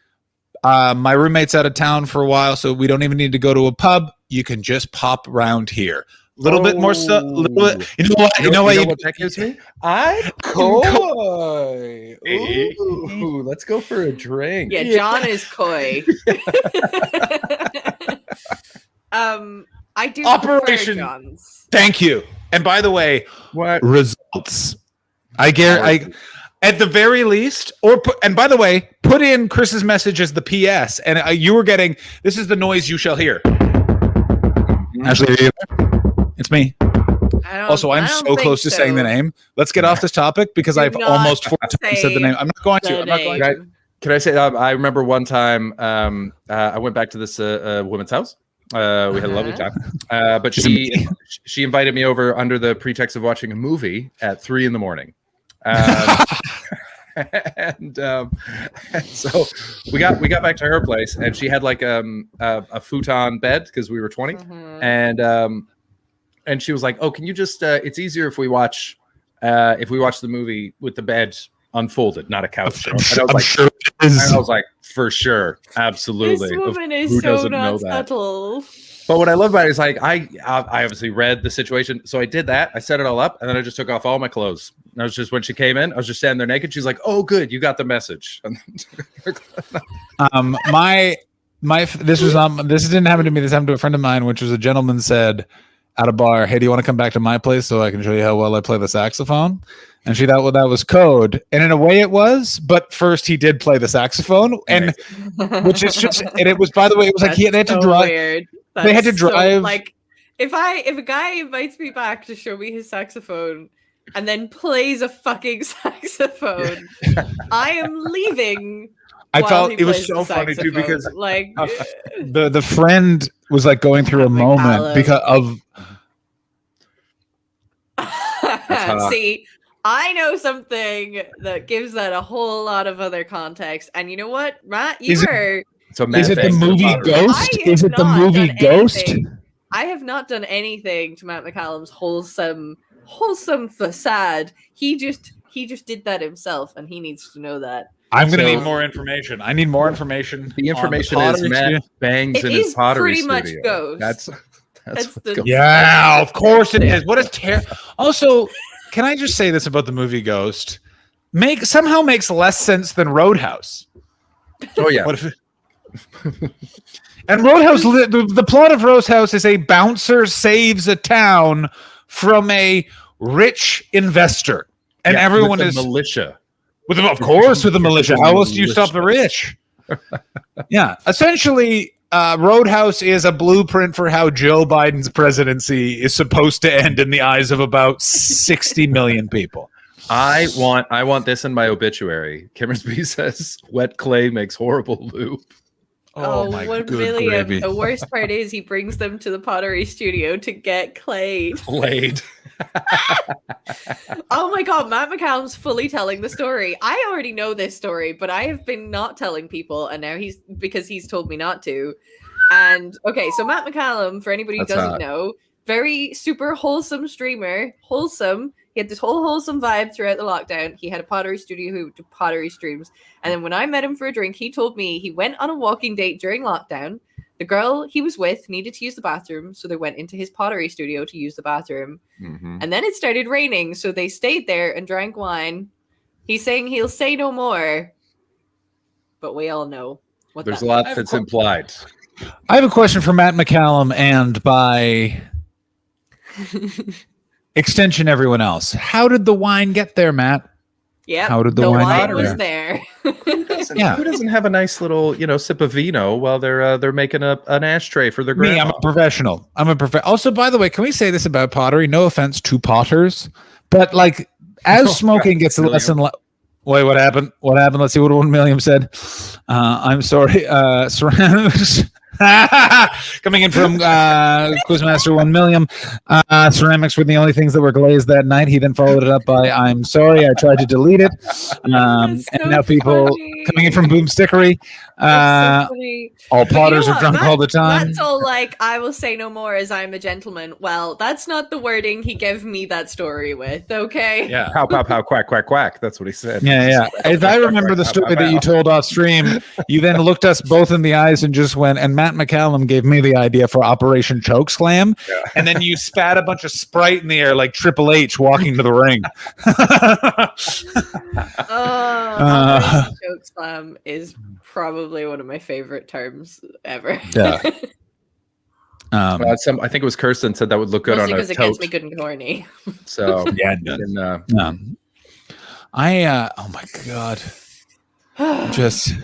My roommate's out of town for a while, so we don't even need to go to a pub. You can just pop around here. A little bit more stuff. You know what? You know what that gives me? I'm coy. Ooh, let's go for a drink. Yeah, John is coy. I do Operation prefer John's. Thank you. And by the way, what results? At the very least, and by the way, put in Chris's message as the PS, and you were getting. This is the noise you shall hear. Ashley, are you there? It's me. Also, I'm so close to saying the name. Let's get off this topic because I've almost 4 times said the name. I'm not going to. I'm not going to. Can I say? I remember one time I went back to this woman's house. We had a lovely time, but she invited me over under the pretext of watching a movie at 3 a.m. And so we got back to her place, and she had like a futon bed because we were 20, and she was like, "Oh, can you just? It's easier if we watch the movie with the bed unfolded, not a couch." And I was like, "For sure, absolutely." This woman is Who so doesn't know not that? subtle. But what I love about it is like I obviously read the situation, so I did that. I set it all up, and then I just took off all my clothes. And I was just when she came in, I was just standing there naked. She's like, "Oh, good, you got the message." This didn't happen to me. This happened to a friend of mine, which was a gentleman said at a bar, "Hey, do you want to come back to my place so I can show you how well I play the saxophone?" And she thought, well, that was code, and in a way, it was. But first, he did play the saxophone, and which is just, and it was. By the way, it was like they had to drive. Weird. They had to drive. So, like, if a guy invites me back to show me his saxophone and then plays a fucking saxophone, I am leaving. I while felt he it was plays so the funny too because saxophone. Like the friend was like going through a moment because of. See, I know something that gives that a whole lot of other context. And you know what, Matt? You were. Is it the movie Ghost? Is it the movie Ghost? I have not done anything to Matt McCallum's wholesome facade. He just did that himself, and he needs to know that. I'm going to need more information. I need more information. The information is Matt bangs in his pottery pretty much studio. Ghost. That's the yeah, of course it is. What a Also, can I just say this about the movie Ghost? Somehow makes less sense than Roadhouse. Oh yeah. And Roadhouse, the plot of Roadhouse is a bouncer saves a town from a rich investor, and everyone is militia. With of course, with the militia. How else do you stop the rich? Yeah, essentially, Roadhouse is a blueprint for how Joe Biden's presidency is supposed to end in the eyes of about 60 million people. I want this in my obituary. Kimmersby says, "Wet clay makes horrible lube." Oh, 1 million. The worst part is he brings them to the pottery studio to get clayed. Oh my god, Matt McCallum's fully telling the story. I already know this story, but I have been not telling people, and now because he's told me not to. And okay, so Matt McCallum, for anybody who doesn't know, very super wholesome streamer, wholesome. He had this whole wholesome vibe throughout the lockdown. He had a pottery studio who did pottery streams. And then when I met him for a drink, he told me he went on a walking date during lockdown. The girl he was with needed to use the bathroom, so they went into his pottery studio to use the bathroom. Mm-hmm. And then it started raining, so they stayed there and drank wine. He's saying he'll say no more, but we all know what There's that a lot means. that's implied. I have a question for Matt McCallum and by extension, everyone else. How did the wine get there, Matt? Yeah, How did the wine get was there? Who doesn't have a nice little, sip of vino while they're making an ashtray for their grandma? Me, I'm a professional. Also, by the way, can we say this about pottery? No offense to potters, but like as smoking gets less and less. Wait, what happened? What happened? Let's see what 1 million said. I'm sorry. Coming in from Quizmaster 1 million. Ceramics were the only things that were glazed that night. He then followed it up by "I'm sorry, I tried to delete it." And now people coming in from Boomstickery. All potters are drunk all the time. That's all like, I will say no more as I'm a gentleman. Well, that's not the wording he gave me that story with, okay? Yeah. Pow, pow, pow, quack, quack, quack. That's what he said. Yeah. If I remember the story that you told off stream, you then looked us both in the eyes and just went, and Matt McCallum gave me the idea for Operation Chokeslam. Yeah. And then you spat a bunch of Sprite in the air like Triple H walking to the ring. Operation Chokeslam is probably one of my favorite terms ever. Yeah. I think it was Kirsten said that would look good mostly on a because it tote. gets me good and horny. So yeah, oh my god, just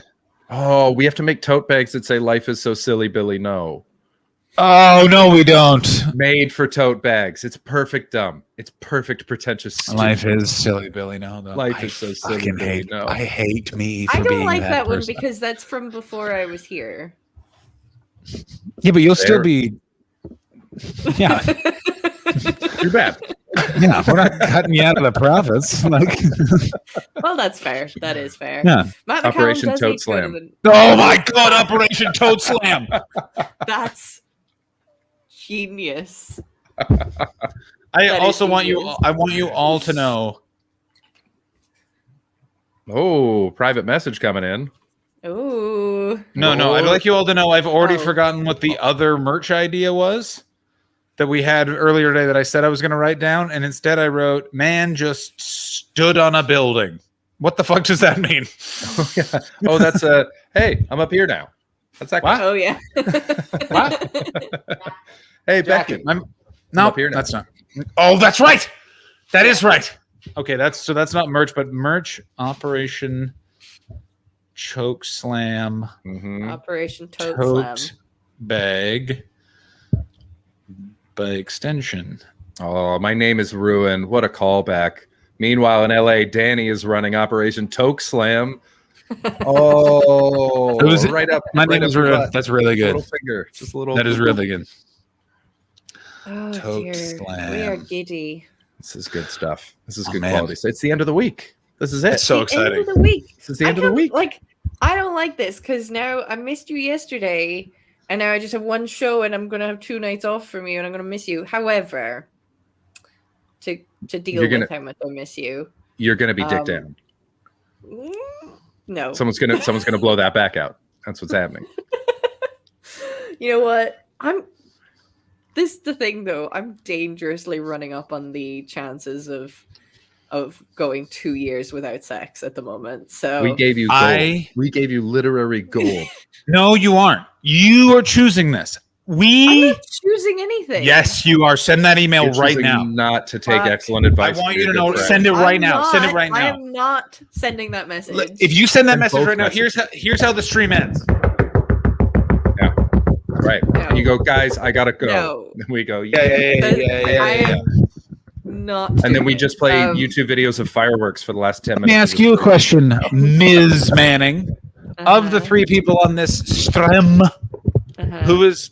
we have to make tote bags that say "Life is so silly, Billy." No. Oh no, we don't. Made for tote bags. It's perfect dumb. It's perfect pretentious. Stupid. Life is silly, Billy. No, Life is so silly. Hate, no. I hate me. For I don't being like that one person. because that's from before I was here. Yeah, but you'll still be. Yeah. Too bad. Yeah, we're not cutting you out of the profits. Like. Well, that's fair. That is fair. Yeah. Matt Operation Toad Slam. Oh my god, Operation Toad Slam. That's genius. I also want you all to know. Oh, private message coming in. Oh. No, I'd like you all to know I've already forgotten what the other merch idea was that we had earlier today that I said I was going to write down, and instead I wrote, "Man just stood on a building." What the fuck does that mean? Oh, yeah. Oh, that's hey, I'm up here now. That's that. Oh yeah. Hey, Becky. No, up here now. That's not. Oh, that's right. That is right. Okay, that's not merch, but merch Operation Choke Slam. Operation Toad Slam. Bag. By extension. Oh, my name is ruined. What a callback. Meanwhile, in LA, Danny is running Operation Toke Slam. Oh, right up. My name is ruined. That's really good. Little finger, just a little. That is really good. Oh, Toke dear. Slam. We are giddy. This is good stuff. This is good quality. So it's the end of the week. This is it. It's so exciting. End of the week. This is the end of the week. Like, I don't like this because now I missed you yesterday, and now I just have one show, and I'm gonna have 2 nights off from you, and I'm gonna miss you. However, to deal with how much I miss you, you're gonna be dick down. No. Someone's gonna blow that back out. That's what's happening. You know what? This is the thing though. I'm dangerously running up on the chances of going 2 years without sex at the moment. So we gave you gold. We gave you literary gold. No, you aren't. You are choosing this. I'm not choosing anything. Yes, you are. Send that email right now. Not to take excellent advice. I want you to know. Send it right now. Send it right now. I am not sending that message. If you send that message right now, here's how the stream ends. Yeah. Right. No. And you go, guys, I gotta go. No. And we go, I am not. And then we just play YouTube videos of fireworks for the last 10 minutes. Let me ask you a question, Ms. Manning. Of the 3 people on this stream, who's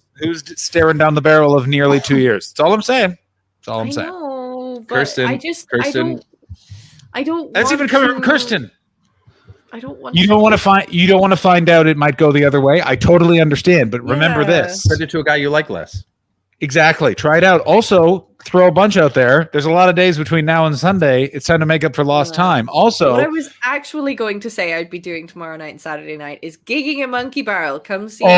staring down the barrel of nearly 2 years? That's all I'm saying. That's all I'm saying. Know, but Kirsten. I don't. That's even coming from Kirsten. I don't want. You don't want to find out it might go the other way. I totally understand, but remember this: send it to a guy you like less. Exactly. Try it out. Also, throw a bunch out there. There's a lot of days between now and Sunday. It's time to make up for lost time. Also, what I was actually going to say I'd be doing tomorrow night and Saturday night is gigging at Monkey Barrel. Come see me.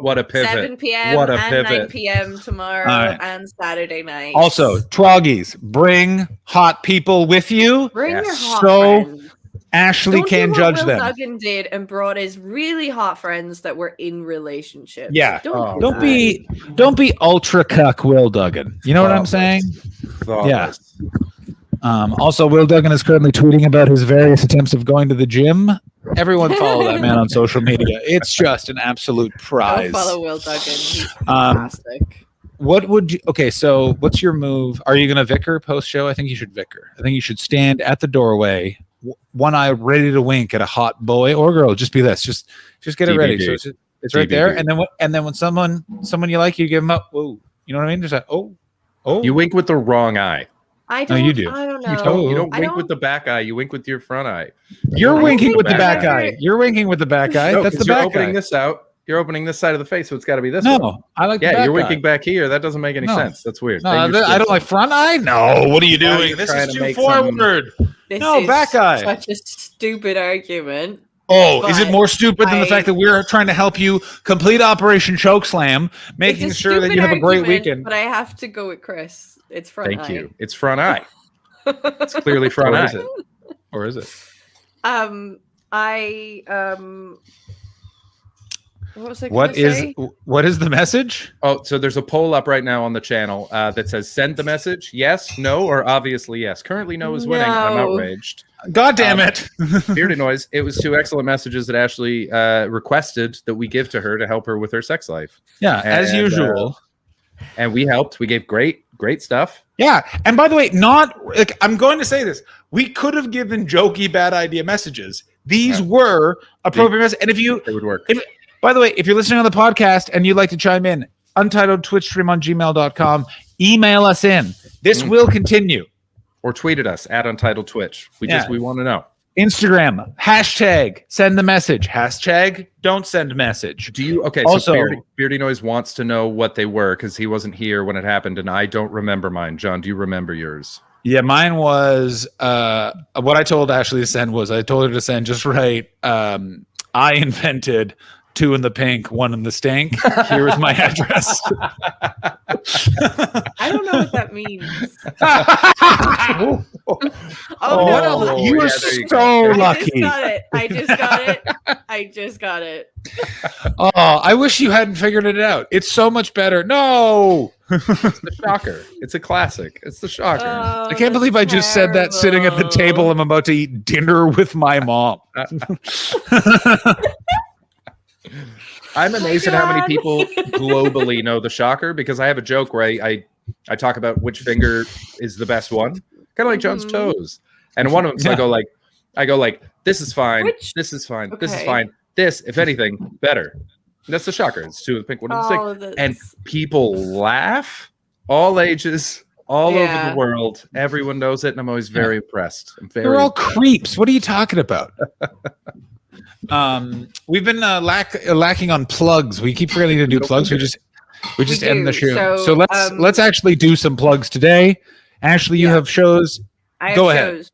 What a pivot. 7 p.m. What a and pivot. 9 p.m. tomorrow and Saturday night. Also, Twoggies, bring hot people with you. Bring your hot friends. Ashley Don't can do what judge Will them. Duggan did and brought his really hot friends that were in relationships. Yeah. Don't Don't be ultra cuck Will Duggan. You know what I'm saying? Yeah. Also, Will Duggan is currently tweeting about his various attempts of going to the gym. Everyone follow that man on social media. It's just an absolute prize. Don't follow Will Duggan. He's fantastic. What would you? Okay, so what's your move? Are you going to vicar post show? I think you should vicar. I think you should stand at the doorway, one eye ready to wink at a hot boy or girl. Just be this. Just get it ready. So It's right there. And then when someone you like, you give them up. Whoa, you know what I mean? Just like oh. You wink with the wrong eye. I don't. No, you do. I don't know. You don't wink with the back eye. You wink with your front eye. You're winking with the back eye. You're winking with the back eye. No, That's the you're back opening eye. this out. You're opening this side of the face, so it's got to be this. No, one. I like. Yeah, the back you're eye. winking back here. That doesn't make any No. sense. That's weird. No, Then you're I don't like front eye. No, what are you Now doing? you're This trying is to too make forward. This No, is back eye. Such a stupid argument. Oh, is it but more stupid than the fact that we're trying to help you complete Operation Chokeslam, making It's a sure that you stupid have a great argument, weekend? But I have to go with Chris. It's front eye. Thank you. It's front eye. It's clearly front Or eye. is it? Or is it? What was I What gonna is say? what is the message? Oh, so there's a poll up right now on the channel that says send the message, yes, no, or obviously yes. Currently, no is winning. I'm No. outraged. God damn it. Beardy Noise. It was 2 excellent messages that Ashley requested that we give to her to help her with her sex life. Yeah, as And, usual. And we helped. We gave great stuff. Yeah, and by the way, I'm going to say this. We could have given jokey bad idea messages. These were appropriate messages. And they would work. By the way, if you're listening on the podcast and you'd like to chime in, untitled Twitch stream on gmail.com, email us in. This will continue. Or tweet at us at Untitled Twitch. We want to know. Instagram, hashtag send the message. Hashtag don't send message. Do you Also, so Beardy Noise wants to know what they were because he wasn't here when it happened, and I don't remember mine. John, do you remember yours? Yeah, mine was what I told Ashley to send was I told her to send just right. I invented 2 in the pink, 1 in the stink. Here is my address. I don't know what that means. Oh, you are so lucky. I just got it. Oh, I wish you hadn't figured it out. It's so much better. No. It's the shocker. It's a classic. It's the shocker. Oh, I can't believe I just said that sitting at the table. I'm about to eat dinner with my mom. I'm amazed at how many people globally know the shocker because I have a joke where I talk about which finger is the best one, kind of like John's toes. And one of them, so I go like, this is fine, this is fine, this is fine. This, if anything, better. And that's the shocker. It's 2 of the pink, 1 of the stick. And people laugh, all ages, all over the world. Everyone knows it, and I'm always very impressed. They're all creeps. What are you talking about? We've been lacking on plugs. We keep forgetting to do plugs. We just end the show. So let's actually do some plugs today. Ashley, you have shows. Go ahead.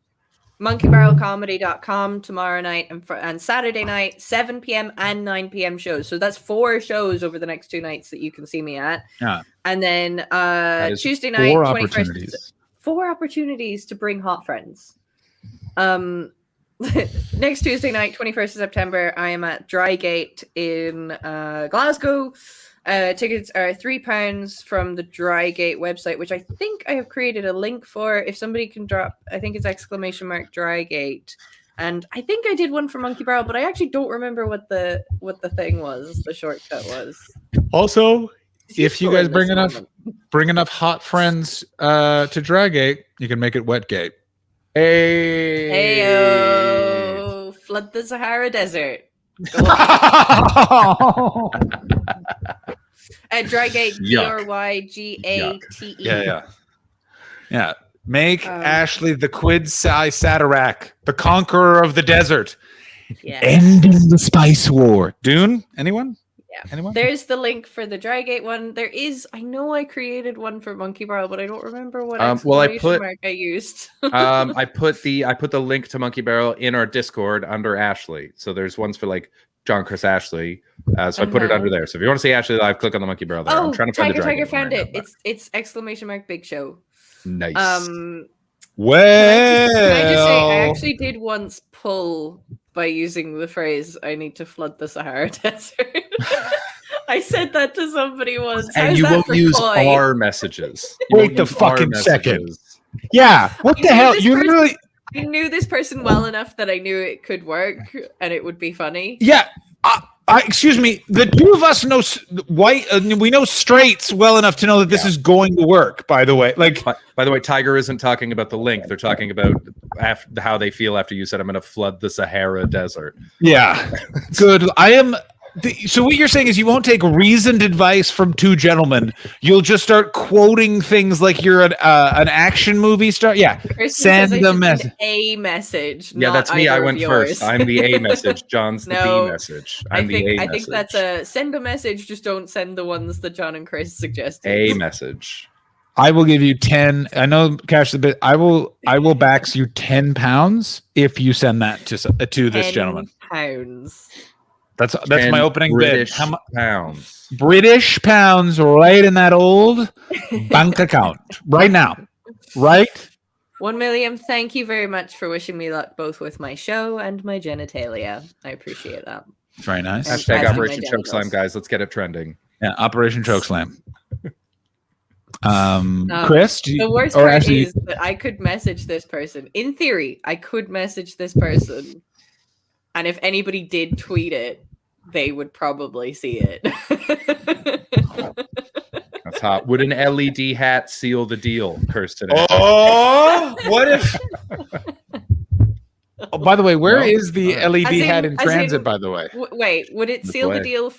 monkeybarrelcomedy.com tomorrow night and Saturday night, 7 p.m. and 9 p.m. shows. So that's 4 shows over the next 2 nights that you can see me at. Yeah. And then Tuesday night, 4 21st, opportunities. 4 opportunities to bring hot friends. Next Tuesday night, 21st of September, I am at Drygate in Glasgow. Tickets are £3 from the Drygate website, which I think I have created a link for. If somebody can drop, I think it's !Drygate. And I think I did one for Monkey Barrel, but I actually don't remember what the thing was, the shortcut was. Also, if you guys bring enough hot friends to Drygate, you can make it Wetgate. Heyo, flood the Sahara Desert. At Drygate, Drygate. Yeah. Make Ashley the Quid Satarak, the conqueror of the desert. Yeah. Ending the spice war. Dune? Anyone? Yeah. Anyone? There's the link for the Drygate one. There is. I know I created one for Monkey Barrel, but I don't remember what mark I used. I put the link to Monkey Barrel in our Discord under Ashley. So there's ones for like John, Chris, Ashley. So I put it under there. So if you want to see Ashley live, click on the Monkey Barrel there. I'm trying to find the Tiger Drygate found one it. It's !Big Show. Nice. Well, can I just say I actually did once pull by using the phrase "I need to flood the Sahara Desert." I said that to somebody once, and you won't use our messages. Wait the fucking second. Yeah, what the hell? You literally. I knew this person well enough that I knew it could work and it would be funny. Yeah. Excuse me. The two of us know we know straights well enough to know that this is going to work. By the way, by the way, Tiger isn't talking about the link. They're talking about how they feel after you said, "I'm going to flood the Sahara Desert." Yeah. Good. So what you're saying is you won't take reasoned advice from two gentlemen. You'll just start quoting things like you're an action movie star. Yeah, Kristen send says I the should message. send a message. Yeah, not that's me. I either of went yours. first. I'm the A message. John's the No, B message. I I'm the A think that's message. a send a message. Just don't send the ones that John and Chris suggested. A message. I will give you 10. I know cash is a bit. I will backs you £10 if you send that to this gentleman. £10. That's my opening British bid. pounds. British pounds right in that old bank account right now. Right? 1 million. Thank you very much for wishing me luck both with my show and my genitalia. I appreciate that. Very nice. And Hashtag passing Operation my Chokeslam, genitals. guys. Let's get it trending. Yeah, Operation Chokeslam. Chris, The worst part is that I could message this person. In theory, I could message this person, and if anybody did tweet it, they would probably see it. That's hot. Would an LED hat seal the deal, Kirsten? Oh, what if? Oh, by the way, where is the LED As in- hat in as transit? in- By the way, Wait, would it This seal the way. deal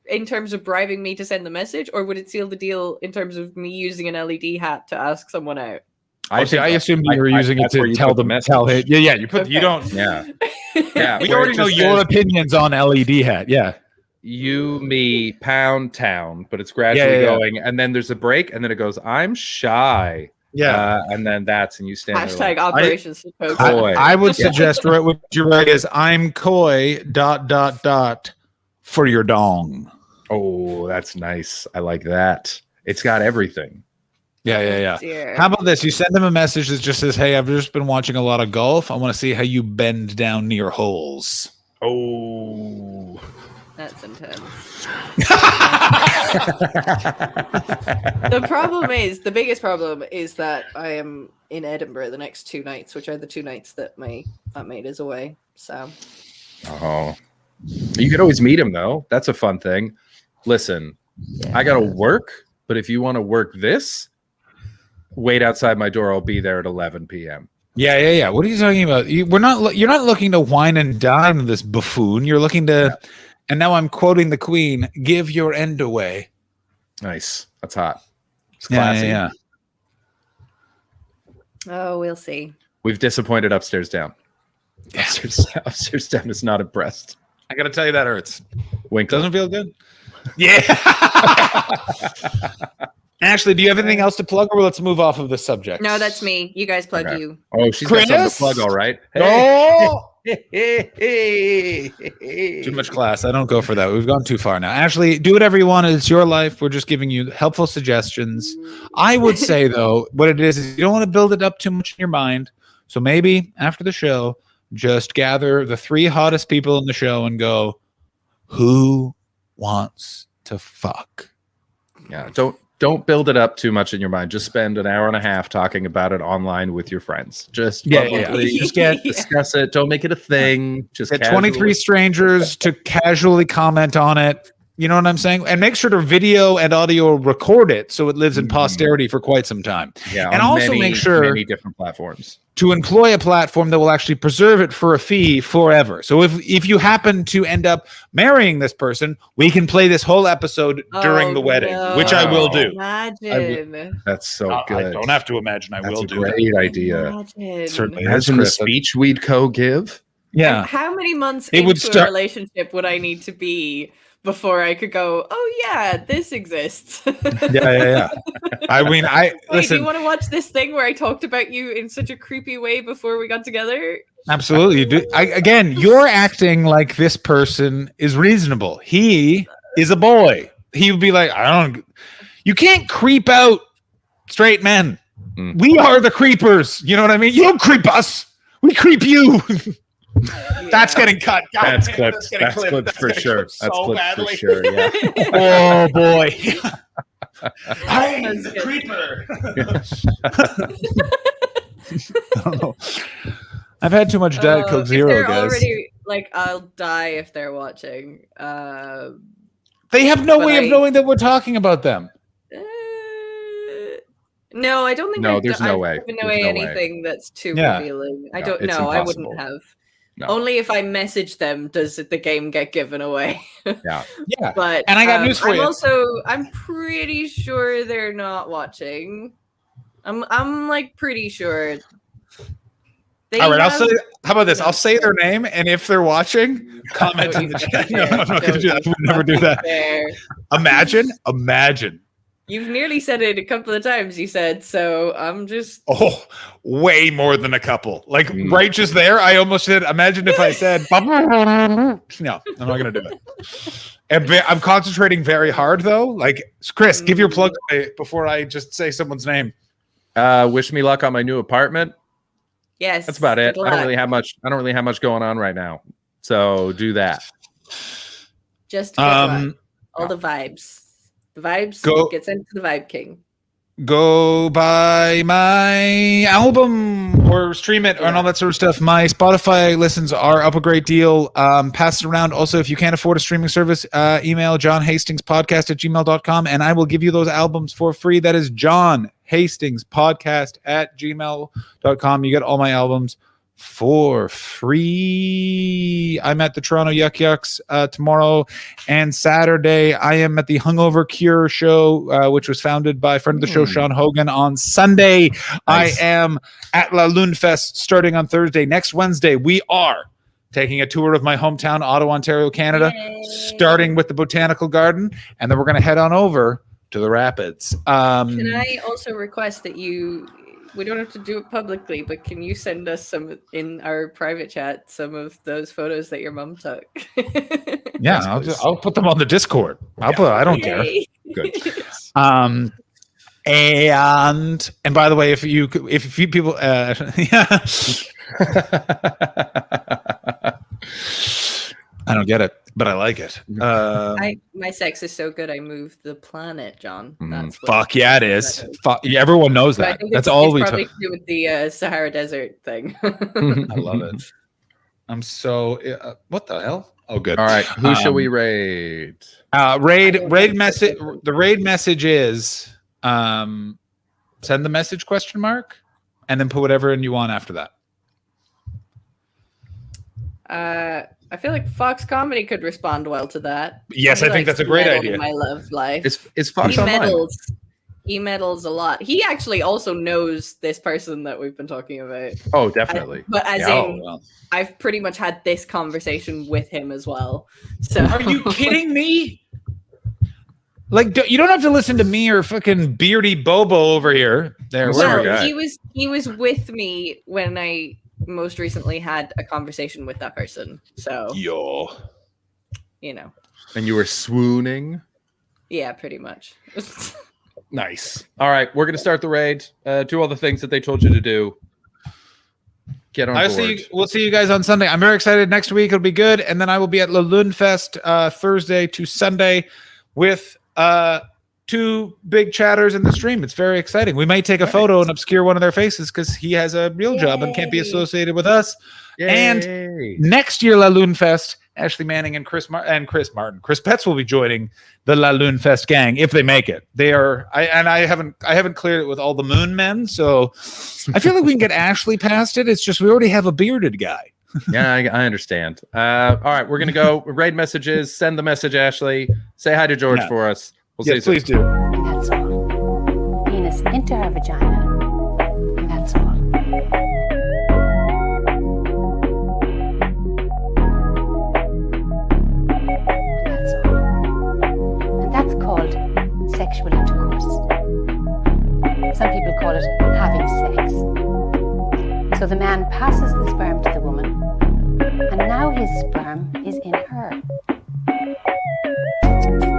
in terms of bribing me to send the message, or would it seal the deal in terms of me using an LED hat to ask someone out? I assumed you were using it that's where to you tell put the them. message. Tell it. Yeah. You put. You Okay. don't. Yeah. Yeah. We where already it know just your says, opinions on LED hat. Yeah. You, me, pound town, but it's gradually Yeah. going, and then there's a break, and then it goes, I'm shy. Yeah. And then and you stand there Hashtag like, Operation Chokeslam. Coy. I would Yeah. suggest what you write is I'm coy ... for your dong. Oh, that's nice. I like that. It's got everything. Yeah. Dear. How about this? You send them a message that just says, "Hey, I've just been watching a lot of golf. I want to see how you bend down near holes." Oh, That's intense. The biggest problem is that I am in Edinburgh the next 2 nights, which are the 2 nights that my flatmate is away. So Oh, you could always meet him though. That's a fun thing. Listen, I gotta work, but if you want to work this, wait outside my door. I'll be there at 11 p.m. Yeah. What are you talking about? You're not looking to wine and dine this buffoon. You're looking to, and now I'm quoting the Queen: "Give your end away." Nice. That's hot. It's Yeah, classy. yeah. oh, we'll see. We've disappointed upstairs down. Upstairs down is not impressed. I got to tell you that hurts. Wink. Doesn't feel good. Yeah. Ashley, do you have anything else to plug, or let's move off of this subject? No, that's me. You guys plug Okay. you. Oh, she's got something to Chris? plug, all right. Oh! Hey. Too much class. I don't go for that. We've gone too far now. Ashley, do whatever you want. It's your life. We're just giving you helpful suggestions. I would say, though, what it is you don't want to build it up too much in your mind. So maybe after the show, just gather the 3 hottest people in the show and go, who wants to fuck? Yeah, don't build it up too much in your mind. Just spend an hour and a half talking about it online with your friends. Just publicly Just get discuss it. Don't make it a thing. Just Get 23 casually. strangers to casually comment on it. You know what I'm saying? And make sure to video and audio record it so it lives in posterity for quite some time. Yeah, and on also make sure many different platforms. to employ a platform that will actually preserve it for a fee forever. So if you happen to end up marrying this person, we can play this whole episode during the wedding, which I will do. Imagine. That's so good. I don't have to imagine. I will a do great that. idea. Imagine. Certainly. Imagine the speech we'd give. Yeah. How many months It into would a start- relationship would I need to be before I could go, oh yeah, this exists? Yeah. I mean, Wait, do listen. you want to watch this thing where I talked about you in such a creepy way before we got together? Absolutely. Again, you're acting like this person is reasonable. He is a boy. He would be like, you can't creep out straight men. We are the creepers. You know what I mean? You don't creep us. We creep you. That's getting cut. God That's damn, clipped. That's clipped for gonna sure. clip That's so clipped badly. for sure. Yeah. Oh boy. Hey, creeper. I don't know. I've had too much Diet Coke if Zero, they're guys. already like, I'll die if they're watching. They have no but way of I- knowing that we're talking about them. No, I don't think. No, I've there's no way. given There's away no way. anything that's too Yeah. revealing. I No, don't it's know. I impossible. wouldn't have. Only if I message them does the game get given away. Yeah. But And I got news for you. I'm pretty sure they're not watching. I'm like pretty sure. All right, I'll say. How about this? I'll say their name, and if they're watching, comment in the chat. No, I'm not going to do that. We'll never do that. Imagine. You've nearly said it a couple of times. You said so. I'm just. Oh, way more than a couple. Like right just there, I almost said. Imagine if I said. No, I'm not going to do it. I'm concentrating very hard though. Like Chris, give your plug away before I just say someone's name. Wish me luck on my new apartment. Yes, that's about it. good I don't luck. really have much going on right now, so do that. Just good luck. All the vibes. The vibes get sent to the Vibe King. Go buy my album or stream it and all that sort of stuff. My Spotify listens are up a great deal. Pass it around. Also, if you can't afford a streaming service, email johnhastingspodcast@gmail.com and I will give you those albums for free. That is johnhastingspodcast@gmail.com. You get all my albums for free. I'm at the Toronto Yuck Yucks tomorrow and Saturday. I am at the Hungover Cure show, which was founded by friend of the show, Sean Hogan, on Sunday. Nice. I am at La Lune Fest starting on Thursday. Next Wednesday, we are taking a tour of my hometown, Ottawa, Ontario, Canada, starting with the Botanical Garden, and then we're going to head on over to the Rapids. Can I also request that we don't have to do it publicly, but can you send us some in our private chat, some of those photos that your mom took? Yeah, I'll put them on the Discord. I don't care. Good. And by the way, if you people, yeah. I don't get it, but I like it. My sex is so good, I moved the planet, John. That's fuck yeah, it is. Everyone knows that. That's all we probably to do with the Sahara Desert thing. I love it. I'm so. What the hell? Oh, good. All right, who shall we raid? Raid message. The raid message is send the message ? And then put whatever in you want after that. I feel like Fox Comedy could respond well to that. Yes, I think that's a great idea. My love life. Is Fox online? He meddles a lot. He actually also knows this person that we've been talking about. Oh, definitely. I've pretty much had this conversation with him as well. So are you kidding me? Like, you don't have to listen to me or fucking Beardy Bobo over here. He was with me when I most recently had a conversation with that person. So you know. And you were swooning? Yeah, pretty much. Nice. All right, we're gonna start the raid. Do all the things that they told you to do. Get on board. We'll see you guys on Sunday. I'm very excited. Next week it'll be good, and then I will be at La Lune Fest Thursday to Sunday with 2 big chatters in the stream. It's very exciting. We might take a photo and obscure one of their faces because he has a real job and can't be associated with us. Yay. And next year, La Lune Fest, Ashley Manning and Chris Martin. Chris Petz will be joining the La Lune Fest gang if they make it. They are. I haven't cleared it with all the Moon Men, so I feel like we can get Ashley past it. It's just we already have a bearded guy. Yeah, I understand. All right, we're gonna go raid messages. Send the message, Ashley. Say hi to George for us. Yes, please do. That's all. Penis into her vagina. And that's all. That's all. And that's called sexual intercourse. Some people call it having sex. So the man passes the sperm to the woman, and now his sperm is in her.